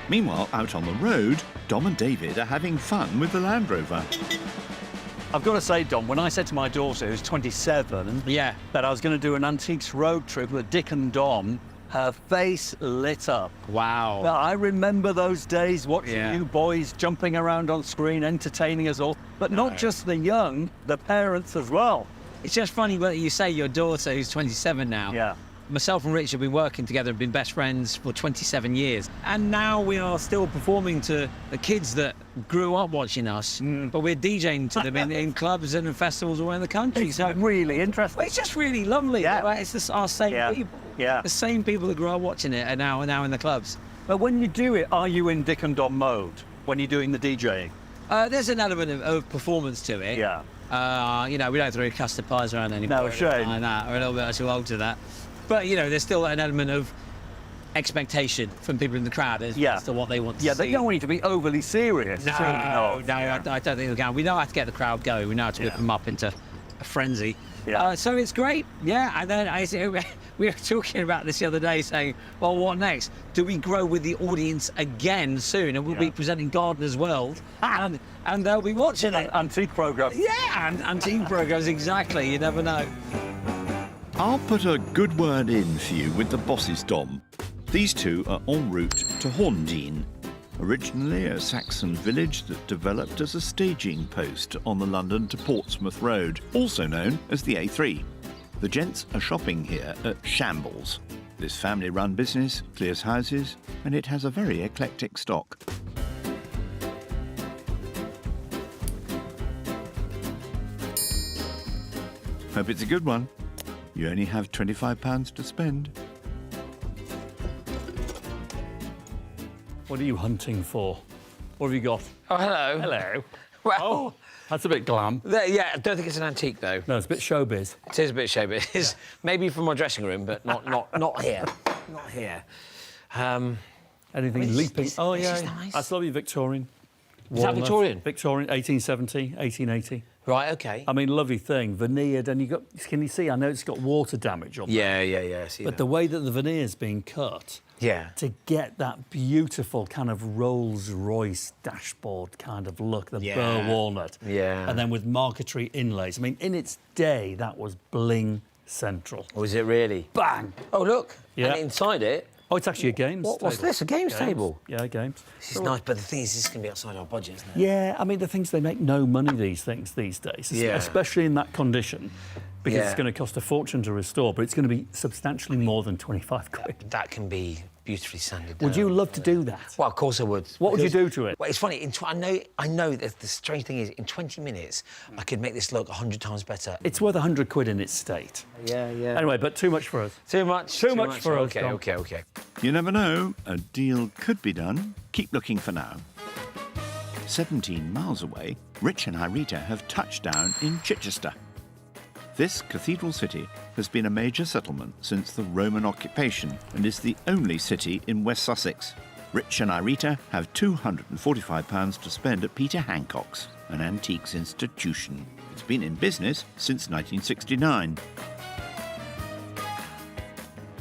Meanwhile, out on the road, Dom and David are having fun with the Land Rover. I've got to say, Dom, when I said to my daughter, who's 27, that I was going to do an antiques road trip with Dick and Dom, her face lit up. Wow. Now, I remember those days watching Yeah. you boys jumping around on screen, entertaining us all, but not just the young, the parents as well. It's just funny what you say, your daughter, who's 27 now. Yeah. Myself and Rich have been working together and been best friends for 27 years. And now we are still performing to the kids that grew up watching us, but we're DJing to them in clubs and in festivals all around the country. It's really interesting. It's just really lovely. Yeah. Right? It's just our same people. Yeah. The same people that grew up watching it are now in the clubs. But when you do it, are you in Dick and Dom mode when you're doing the DJing? There's an element of performance to it. Yeah. We don't throw custard pies around anymore. No, shame. Like that. We're a little bit too old to that. But, there's still an element of expectation from people in the crowd as to what they want to see. Yeah, they don't want you to be overly serious. No, I don't think they'll go. We know how to get the crowd going. We know how to whip them up into a frenzy. Yeah. So it's great. Yeah, and then we were talking about this the other day, saying, well, what next? Do we grow with the audience again soon? And we'll be presenting Gardener's World, and they'll be watching it. Antique programme. Yeah, and antique programmes, exactly. You never know. I'll put a good word in for you with the bosses, Dom. These two are en route to Horndean, originally a Saxon village that developed as a staging post on the London to Portsmouth Road, also known as the A3. The gents are shopping here at Shambles. This family-run business clears houses, and it has a very eclectic stock. Hope it's a good one. You only have £25 to spend. What are you hunting for? What have you got? Oh, hello. Hello. Well, That's a bit glam. yeah, I don't think it's an antique, though. No, it's a bit showbiz. It is a bit shabby. It is maybe from my dressing room, but not here. Not here. Anything leaping? This is nice. That's lovely, Victorian. Is that Victorian? Victorian, 1870, 1880. Right, OK. I mean, lovely thing, veneered, and can you see? I know it's got water damage on Yeah, I see but that. the way that the veneer's been cut, Yeah. to get that beautiful kind of Rolls-Royce dashboard kind of look, the burr walnut, and then with marquetry inlays. I mean, in its day, that was bling central. Was it really? Bang! Oh, look. Yeah. And inside it. Oh, it's actually a games What's table. this? A games table? Yeah, games. This is nice, but the thing is, this is going to be outside our budget, isn't it? Yeah, I mean, the things, they make no money, these things, these days. Yeah. Especially in that condition, because Yeah. it's going to cost a fortune to restore, but it's going to be substantially more than 25 quid. That can be beautifully sanded Would down. you love to do that? Well, of course I would. What would you Because- do to it? Well, it's funny. I know that the strange thing is, in 20 minutes, I could make this look 100 times better. It's worth 100 quid in its state. Yeah. Anyway, but too much for us. Too much. Too much for us, Dom. Okay. You never know, a deal could be done. Keep looking for now. 17 miles away, Rich and Irita have touched down in Chichester. This cathedral city has been a major settlement since the Roman occupation and is the only city in West Sussex. Rich and Irita have £245 to spend at Peter Hancock's, an antiques institution. It's been in business since 1969.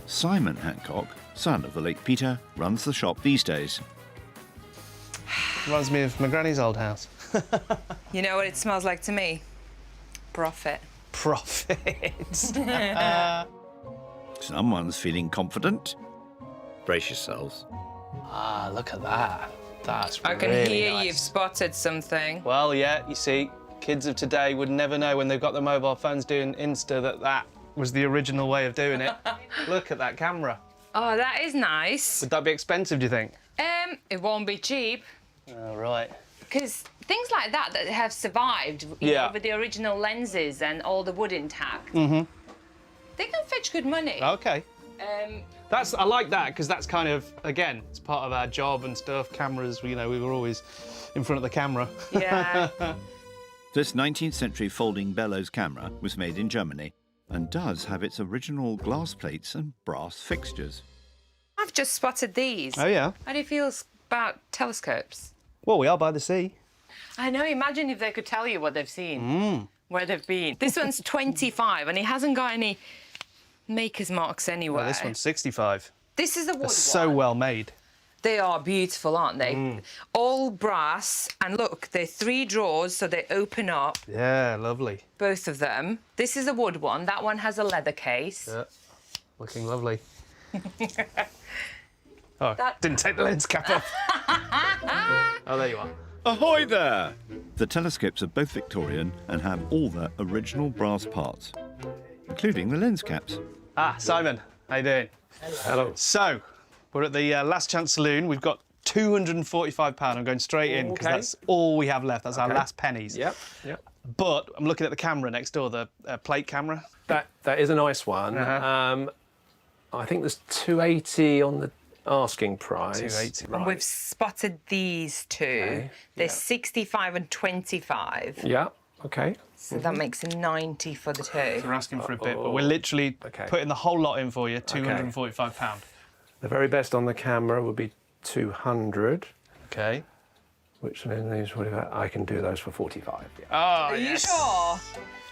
Simon Hancock, son of the late Peter, runs the shop these days. Reminds me of my granny's old house. You know what it smells like to me? Profit. Profit. Someone's feeling confident. Brace yourselves. Ah, look at that. That's I can really hear nice. you've spotted something. Well, yeah, you see, kids of today would never know when they've got their mobile phones doing Insta that was the original way of doing it. Look at that camera. Oh, that is nice. Would that be expensive, do you think? It won't be cheap. Oh, right. Because things like that have survived, you know, with the original lenses and all the wood intact, they can fetch good money. OK. I like that, because that's kind of, again, it's part of our job and stuff. Cameras, you know, we were always in front of the camera. Yeah. This 19th century folding bellows camera was made in Germany and does have its original glass plates and brass fixtures. I've just spotted these. Oh, yeah? How do you feel about telescopes? Well, we are by the sea. I know, imagine if they could tell you what they've seen, where they've been. This one's 25 and it hasn't got any maker's marks anywhere. Well, this one's 65. This is a wood one. So well made. They are beautiful, aren't they? All brass, and look, they're 3 drawers, so they open up. Yeah, lovely. Both of them. This is a wood one. That one has a leather case. Yeah, looking lovely. Oh, didn't take the lens cap off. Oh, there you are. Ahoy there! The telescopes are both Victorian and have all their original brass parts, including the lens caps. Ah, Simon, how you doing? Hello. So, we're at the Last Chance Saloon. We've got £245. I'm going straight in because that's all we have left. That's our last pennies. Yep. But I'm looking at the camera next door, the plate camera. That is a nice one. I think there's 280 on the asking price. 280. And we've spotted these two. Okay, They're 65 and 25. Yeah. Okay. So that makes it 90 for the two. We're asking for a bit, but we're literally putting the whole lot in for you, £245. The very best on the camera would be 200. Okay. Which means I can do those for 45. Yeah. Oh, Are you sure?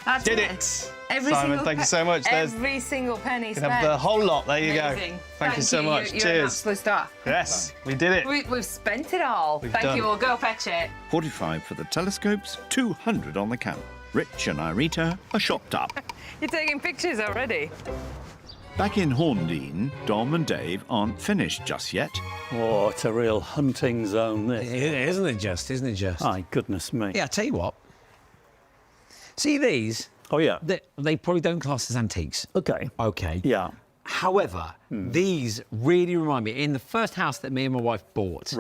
That's Did it. it. Every Simon, single thank you so much. Every single penny You spent. can have the whole lot. There you Amazing. go. Thank you so much. You're an Cheers. absolute star. Yes, we did it. We've spent it all. We've Thank done you. it. We'll go fetch it. 45 for the telescopes, 200 on the camera. Rich and Irita are shopped up. You're taking pictures already. Back in Horndean, Dom and Dave aren't finished just yet. Oh, it's a real hunting zone, this. Isn't it just? Isn't it just? My goodness me. Yeah, I tell you what. See these? Oh, yeah. They probably don't class as antiques. OK. OK. Yeah. However, these really remind me. In the first house that me and my wife bought,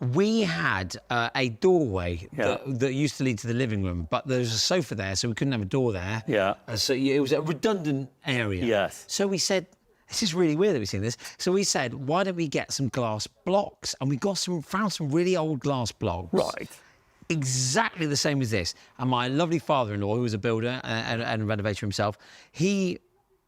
we had a doorway that used to lead to the living room, but there was a sofa there, so we couldn't have a door there. Yeah. So it was a redundant area. Yes. So we said, this is really weird that we've seen this. So we said, why don't we get some glass blocks? And we found some really old glass blocks. Right. Exactly the same as this. And my lovely father-in-law, who was a builder and a renovator himself, he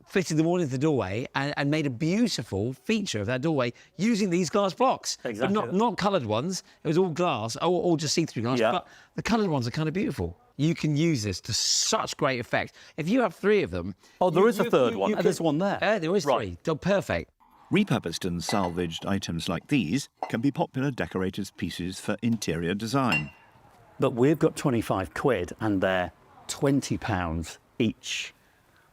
fitted them all into the doorway and made a beautiful feature of that doorway using these glass blocks. Exactly. But not coloured ones. It was all glass, all just see-through glass. Yeah. But the coloured ones are kind of beautiful. You can use this to such great effect. If you have 3 of them... Oh, there is a third one. There's one there. There is 3. They're perfect. Repurposed and salvaged items like these can be popular decorators' pieces for interior design. But we've got 25 quid and they're £20 each.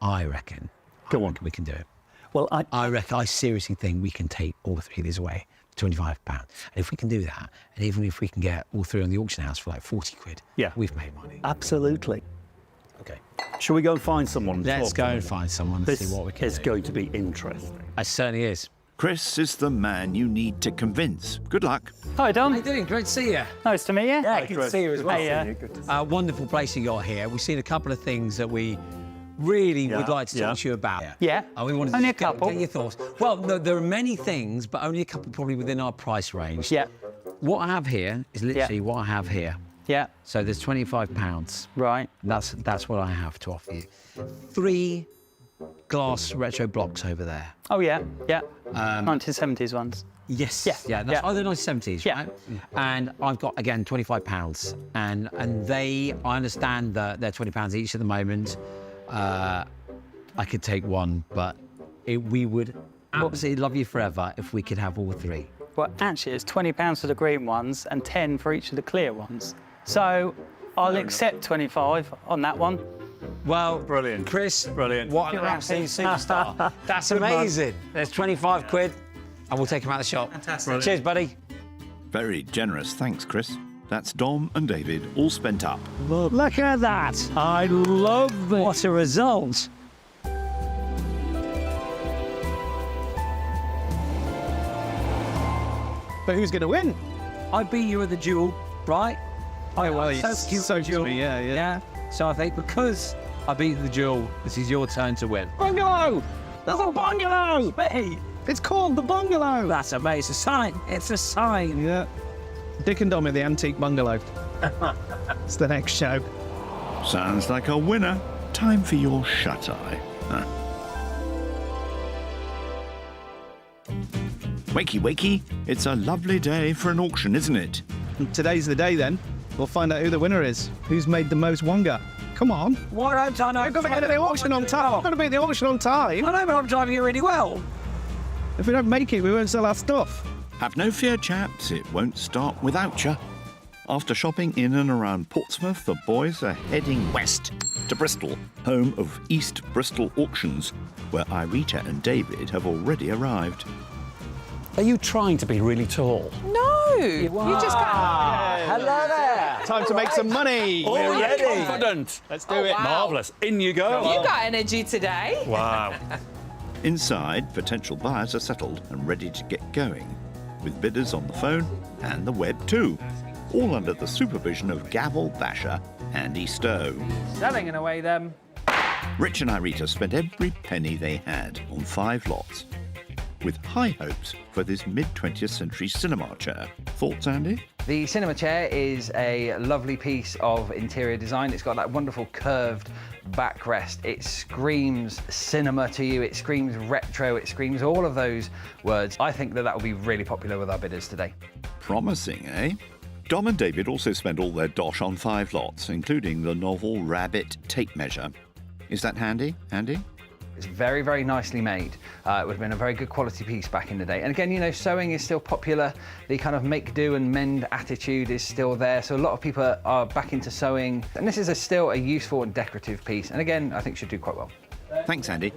I reckon. Go on, we can do it. Well, I seriously think we can take all 3 of these away for £25. And if we can do that, and even if we can get all 3 on the auction house for like 40 quid, we've made money. Absolutely. Okay. Shall we go and find someone? Let's go and find someone and see what we can do. This is going to be interesting. It certainly is. Chris is the man you need to convince. Good luck. Hi, Dom. How you doing? Great to see you. Nice to meet you. Yeah, good to see you as well. Hey, Wonderful place you got here. We've seen a couple of things that we really would like to talk to you about. Yeah. We wanted Only to a couple. get your thoughts. Well, no, there are many things, but only a couple probably within our price range. Yeah. What I have here is literally what I have here. Yeah. So there's £25. Right. That's what I have to offer you. 3 glass retro blocks over there. Oh, yeah. Yeah. 1970s ones. Yes. Yeah. Yeah. That's Yeah. the 1970s, Yeah. right? And I've got again £25, and I understand that they're £20 each at the moment. I could take one, but we would absolutely love you forever if we could have all three. Well, actually, it's £20 for the green ones and 10 for each of the clear ones. So I'll accept 25 on that one. Well, Brilliant. Chris, Brilliant. what an absolute superstar. That's amazing. There's 25 quid, and we'll take him out of the shop. Fantastic. Cheers, buddy. Very generous, thanks, Chris. That's Dom and David all spent up. Look at that. I love it. What a result. But who's going to win? I beat you at the duel, right? Oh, well, So duel. Yeah. So I think because I beat the duel, this is your turn to win. Bungalow! There's a bungalow! Hey, it's called the bungalow. That's amazing. It's a sign. It's a sign. Yeah. Dick and Dom in the antique bungalow. It's the next show. Sounds like a winner. Time for your shut-eye. Huh. Wakey, wakey. It's a lovely day for an auction, isn't it? Today's the day then. We'll find out who the winner is. Who's made the most wonga? Come on. Why don't I know? We've got to get to the auction on time. We've got to be at the auction on time. I know, but I'm driving you really well. If we don't make it, we won't sell our stuff. Have no fear, chaps. It won't start without you. After shopping in and around Portsmouth, the boys are heading west to Bristol, home of East Bristol Auctions, where Irita and David have already arrived. Are you trying to be really tall? No, you just got. Hello there. Time to make some money. We're ready. Confident. Let's do it. wow. Marvellous. In you go. You got energy today. Wow. Inside, potential buyers are settled and ready to get going, with bidders on the phone and the web too, all under the supervision of gavel basher Andy Stowe. Selling in a way, then. Rich and Irita spent every penny they had on 5 lots, with high hopes for this mid-20th century cinema chair. Thoughts, Andy? The cinema chair is a lovely piece of interior design. It's got that wonderful curved backrest. It screams cinema to you. It screams retro. It screams all of those words. I think that will be really popular with our bidders today. Promising, eh? Dom and David also spent all their dosh on 5 lots, including the novel Rabbit tape measure. Is that handy, Andy? It's very, very nicely made. It would have been a very good quality piece back in the day. And again, you know, sewing is still popular. The kind of make do and mend attitude is still there. So a lot of people are back into sewing. And this is still a useful and decorative piece. And again, I think should do quite well. Thanks, Andy.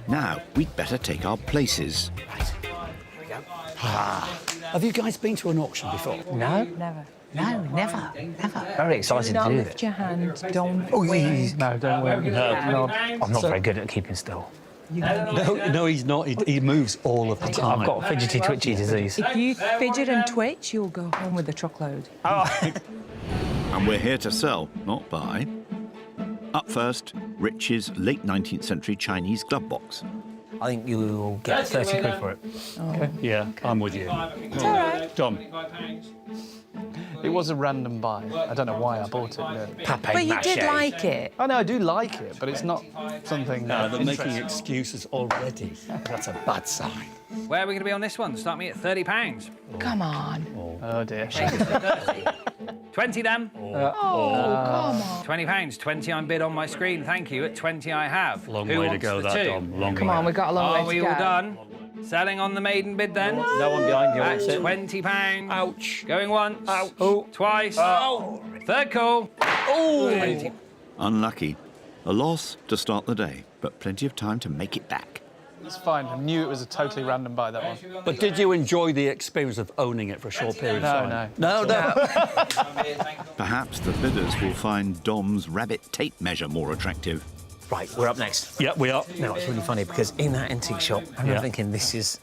Now, we'd better take our places. Have you guys been to an auction before? No. Never. No, never. Very excited Do not to do lift it. your hand. Don't. No, don't worry. No. I'm not very good at keeping still. No, he's not. He moves all of the time. I've got fidgety twitchy disease. If you fidget and twitch, you'll go home with a truckload. And we're here to sell, not buy. Up first, Rich's late 19th century Chinese glove box. I think you'll get 30 quid for it. Oh. Yeah, I'm with you. It's all right. Dom. It was a random buy. I don't know why I bought it. No. But you did like it. Oh, no, I do like it, but it's not something... No, they're making interesting. excuses already. That's a bad sign. Where are we going to be on this one? Start me at £30. Come on. Oh, dear. 20 then. Oh, come on. £20. 20 I'm bid on my screen. Thank you. At 20 I have. Long Who way to wants go, the that, two? Dom. Long Come way. on, we've got a long Are way we to all go. done? Selling on the maiden bid then. No one behind you. At That's it. £20. Ouch. Going once. Ouch. Oh. Twice. Third call. Oh. 20. Unlucky. A loss to start the day, but plenty of time to make it back. It's fine. I knew it was a totally random buy, that one. But did you enjoy the experience of owning it for a short period of time? No. Perhaps the bidders will find Dom's rabbit tape measure more attractive. Right, we're up next. Yeah, we are. Now, it's really funny because in that antique shop, I remember thinking this is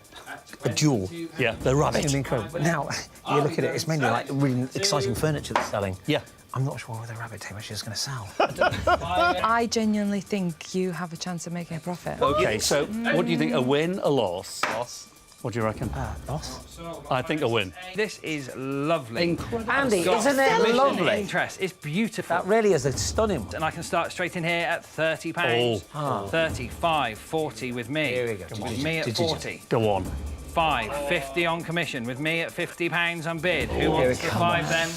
a jewel. Yeah, the It's rabbit. going to be incredible. But now, you look at it, it's mainly like really exciting furniture that's selling. Yeah. I'm not sure whether the rabbit tape measure is going to sell. I genuinely think you have a chance of making a profit. OK, so what do you think? A win, a loss? Loss. What do you reckon? Loss? I think a win. This is lovely. Incredible. Andy, Got isn't it vision, lovely? Interest. It's beautiful. That really is a stunning one. And I can start straight in here at £30. Oh. 35, 40 with me. Here we go. With me at 40. Go on. 5, 50 on commission, with me at £50 on bid. Who wants the 5 then?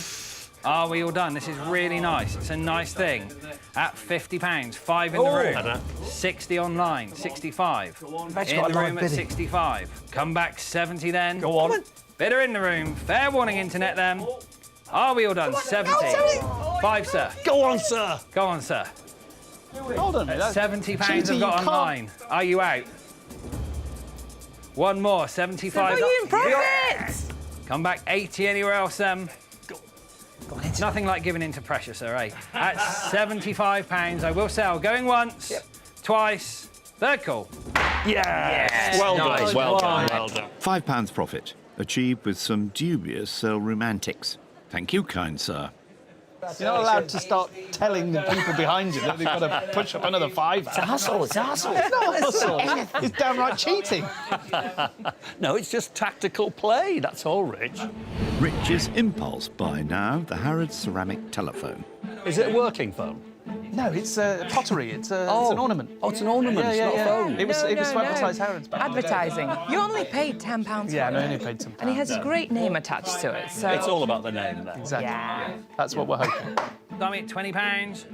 Are we all done? This is really nice. It's a nice thing. At £50, 5 in the room. 60 online, 65. In the room at 65. Come back 70 then. Go on. Bidder in the room. Fair warning, internet then. Are we all done? 70. 5, sir. Go on, sir. Go on, sir. Hold on. £70 I've cheating, got you online. Are you out? One more, 75. Are you in profit? Come back 80 anywhere else, Nothing like giving in to pressure, sir, eh? At £75, I will sell. Going once, twice, third call. Yes. Well done, well done, well done. £5 profit, achieved with some dubious sale romantics. Thank you, kind sir. You're not allowed to start telling the people behind you that they've got to push up another £5. It's a hustle, it's a hustle. It's not a hustle. It's downright cheating. No, it's just tactical play, that's all, Rich. Rich's impulse buy now, the Harrods ceramic telephone. Is it a working phone? No, it's pottery. It's an ornament. Oh, it's an ornament, it's not a phone. It was to advertise Harrods. Advertising. You only paid £10 Yeah, for I it. only paid some. And he has a great name attached to it. So It's all about the name there. Exactly. Yeah. That's what we're hoping. Dummy at £20.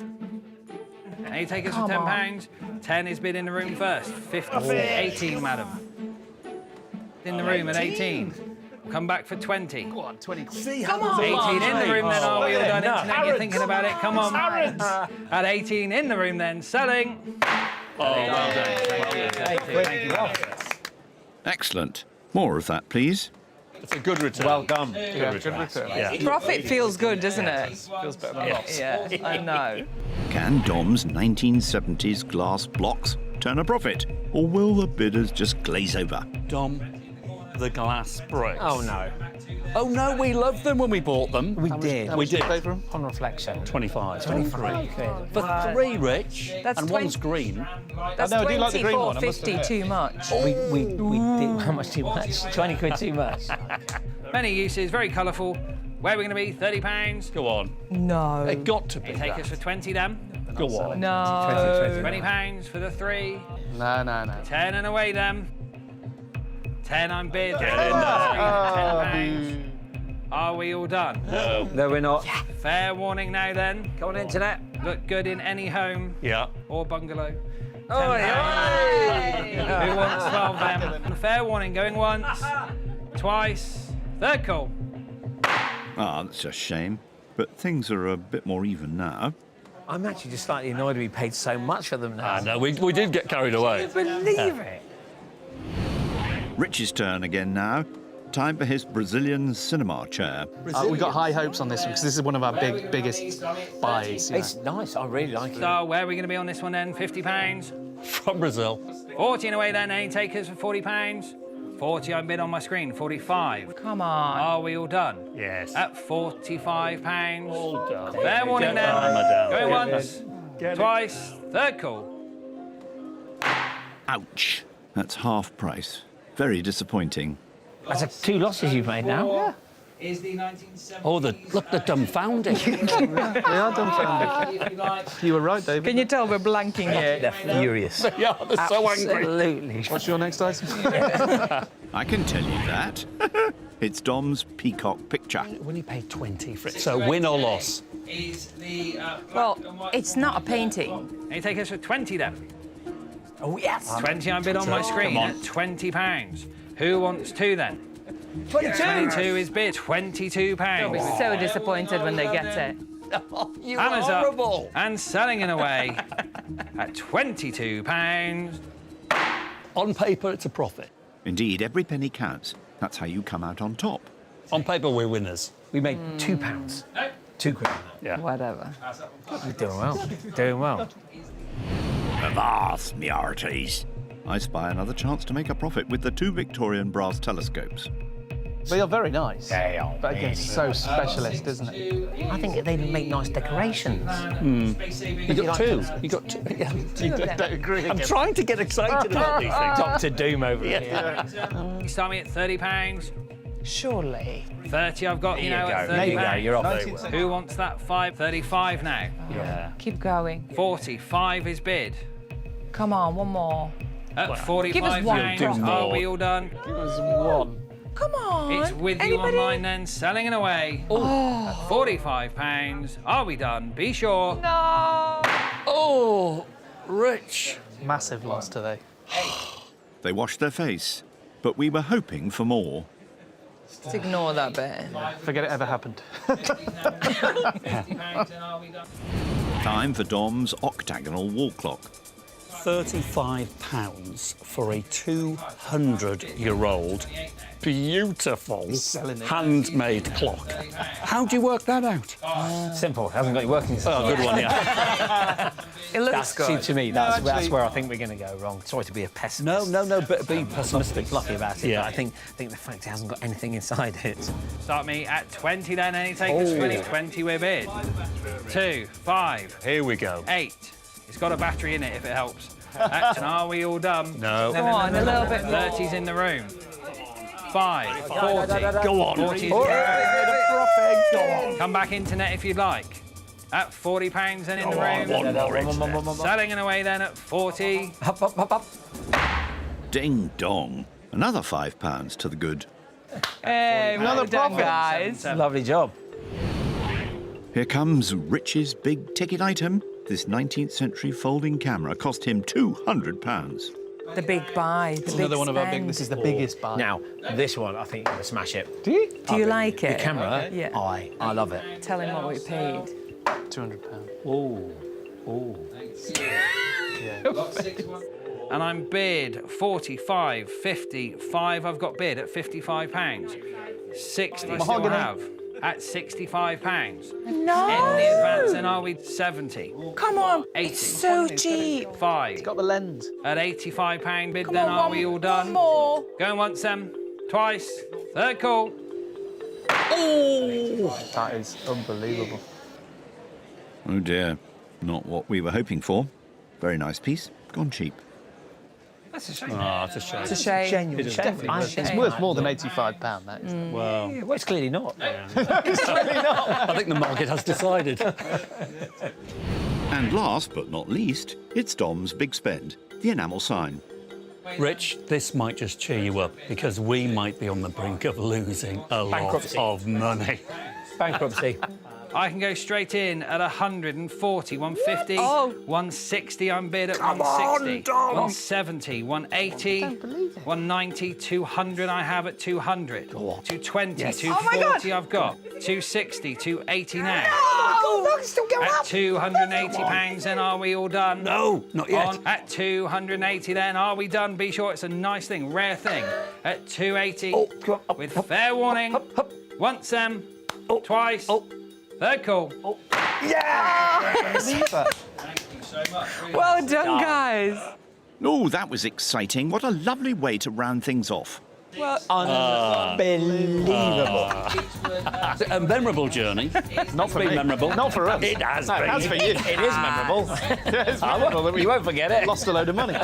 Any takers for Come on. £10? 10 is bid in the room first. 50, 18, madam. In the room at 18. Come back for 20. Go on, 20. Come on. 18 in the room then, are we all done? No. Internet, you're thinking about it, come on. At 18 in the room then, selling. Oh, well done. Thank you. Excellent. More of that, please. It's a good return. Well done. Yeah, good return. Yeah. Profit feels good, doesn't it? Feels better than loss. Yeah, I know. Can Dom's 1970s glass blocks turn a profit? Or will the bidders just glaze over? Dom, the glass bricks. Oh, no. Oh, no, we loved them when we bought them. We did. How We much did did. you pay for them? On reflection. 25. 25 quid. For 3, Rich, That's and 20 one's green. That's I do like the green one, I must £24.50 admit. too much. We did. How much too much? 20 quid too much. Many uses, very colourful. Where are we going to be? £30? Go on. No. It got to be Any takers for that. 20 then? Go on. No. £20 for the 3. No. 10 and away then. 10 on bid. £10. Are we all done? No. No, we're not. Fair warning now then. Come on, internet. Look good in any home Yeah. or bungalow. Oh, yeah. Who wants 12 then? Fair warning, going once, twice, third call. Ah, that's a shame. But things are a bit more even now. I'm actually just slightly annoyed we paid so much for them now. No, we did get carried away. Believe it. Rich's turn again now. Time for his Brazilian cinema chair. We got high hopes on this one because this is one of our biggest buys. It's nice. I really like it. So where are we going to be on this one then? £50? From Brazil. 40 and away then. Any takers for £40? 40 on bid on my screen. 45. Come on. Are we all done? Yes. At £45. All done. Fair warning Get then. the hammer down. Going Get once, it. twice, third call. Ouch. That's half price. Very disappointing. That's 2 losses you've made now. Yeah. Is the 1970. Oh, look, the dumbfounding. They are dumbfounded. You were right, David. Can you tell we're blanking here? They're furious. Yeah, they're so angry. Absolutely. What's your next item? I can tell you that. It's Dom's peacock picture. We only paid 20 for it. So win or loss? Is the Well, it's not a painting. Any takers for 20 then? Oh, yes. 20 on bid on my screen on. at £20. Who wants 2 then? 22 is bid, £22. They'll be so disappointed when they get it. You Hammer's horrible. up and selling in away at £22. On paper, it's a profit. Indeed, every penny counts. That's how you come out on top. On paper, we're winners. We made £2. 2 quid. Yeah. Whatever. You're doing well. Doing well. Avast, me hearties. I spy another chance to make a profit with the 2 Victorian brass telescopes. They are very nice. They are But again, so specialist, isn't it? I think they make nice decorations. You got 2. You got 2. Yeah. Don't agree I'm again. trying to get excited about these things. Dr. Doom over here. You start me at £30. Surely. 30 I've got, you know, at There you go. £30. You're off. Who wants that 5? 35 now. Yeah. Keep going. 45 is bid. Come on, one more. At £45, Give us one are profit. we all done? Give us one. Come on. It's with Anybody? you online then, selling it away. At £45, are we done? Be sure. No. Oh, Rich. Massive loss today. They washed their face, but we were hoping for more. Just ignore that bit. Forget it ever happened. Time for Dom's octagonal wall clock. £35 for a 200-year-old beautiful handmade clock. How do you work that out? Simple. Hasn't got you working. Oh, good one, yeah. It looks good. See, to me, that's where I think we're going to go wrong. Sorry to be a pessimist. No, but be pessimistic. Fluffy about it. Yeah. But I think the fact it hasn't got anything inside it. Start me at 20 then, any takers? 20 we're bid. 2, 5. Here we go. 8. It's got a battery in it if it helps. Action, are we all done? No. Go on, a little bit more. 30's in the room. 5, 40. Go on. 40's in the room. Come back internet if you'd like. At £40 then in the room. One more internet. Selling it away then at 40. Up. Ding dong. Another £5 to the good. Hey, well done, guys. Lovely job. Here comes Rich's big ticket item. This 19th century folding camera cost him £200. The big buy. The big Another one of our big. spend. This is the biggest buy. Now, this one, I think you're going to smash it. Do you? Do you like it? The camera? Yeah. I love it. Tell him what we paid. £200. And I'm bid 45, 55. I've got bid at £55. 60 still have at £65. No. Any advance and are we 70? Come on. 80. It's so cheap. 5. Got the lens. At £85 bid Come then on, are we all done? One more. Going once then, twice, third call. That is unbelievable. Oh dear, not what we were hoping for. Very nice piece, gone cheap. That's a shame. Oh, it's a shame. It's a shame. Genuine. It's definitely worth, it's worth more than £85, that is. Well, Well, it's clearly not. I think the market has decided. And last but not least, it's Dom's big spend, the enamel sign. Rich, this might just cheer you up because we might be on the brink of losing a lot Bankruptcy. of money. Bankruptcy. I can go straight in at 140, 150, Oh. 160. I'm bid at 160, 170, 180, 190, 200. I have at 200, 220, 240. I've got 260, 280 now. Oh, look, it's still going At up. £280, then are we all done? No, not yet. On at 280, then are we done? Be sure it's a nice thing, rare thing. At 280, with fair warning. Once twice, third call. Well done, guys. Oh, that was exciting. What a lovely way to round things off. Well, Unbelievable. A memorable journey. Not for It's been me. memorable. Not for us. It has No, been. it has for you. It is memorable. It's memorable that we You won't forget it. lost a load of money.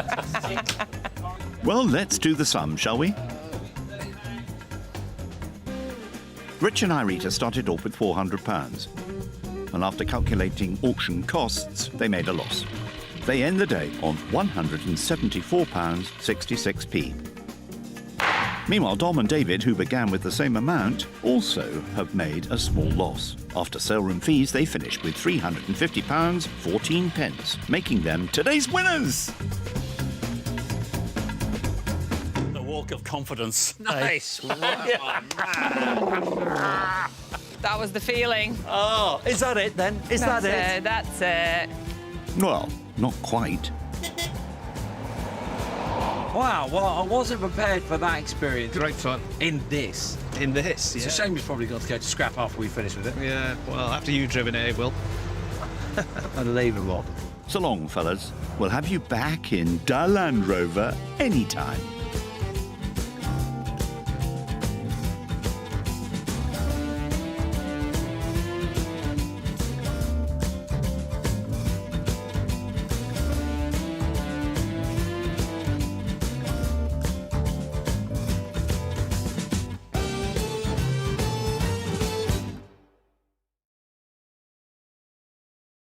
Well, let's do the sum, shall we? Rich and Irita started off with £400. And after calculating auction costs, they made a loss. They end the day on £174.66p. Meanwhile, Dom and David, who began with the same amount, also have made a small loss. After sale room fees, they finished with £350.14, making them today's winners. The walk of confidence. Nice. that was the feeling. Oh, is that it then? Is that it? That's it. Well, not quite. Wow, well, I wasn't prepared for that experience. Great fun. In this. In this, It's a shame we've probably got to go to scrap after we finish with it. Yeah, well, after you've driven it, it will. Unbelievable. So long, fellas. We'll have you back in Da Land Rover anytime.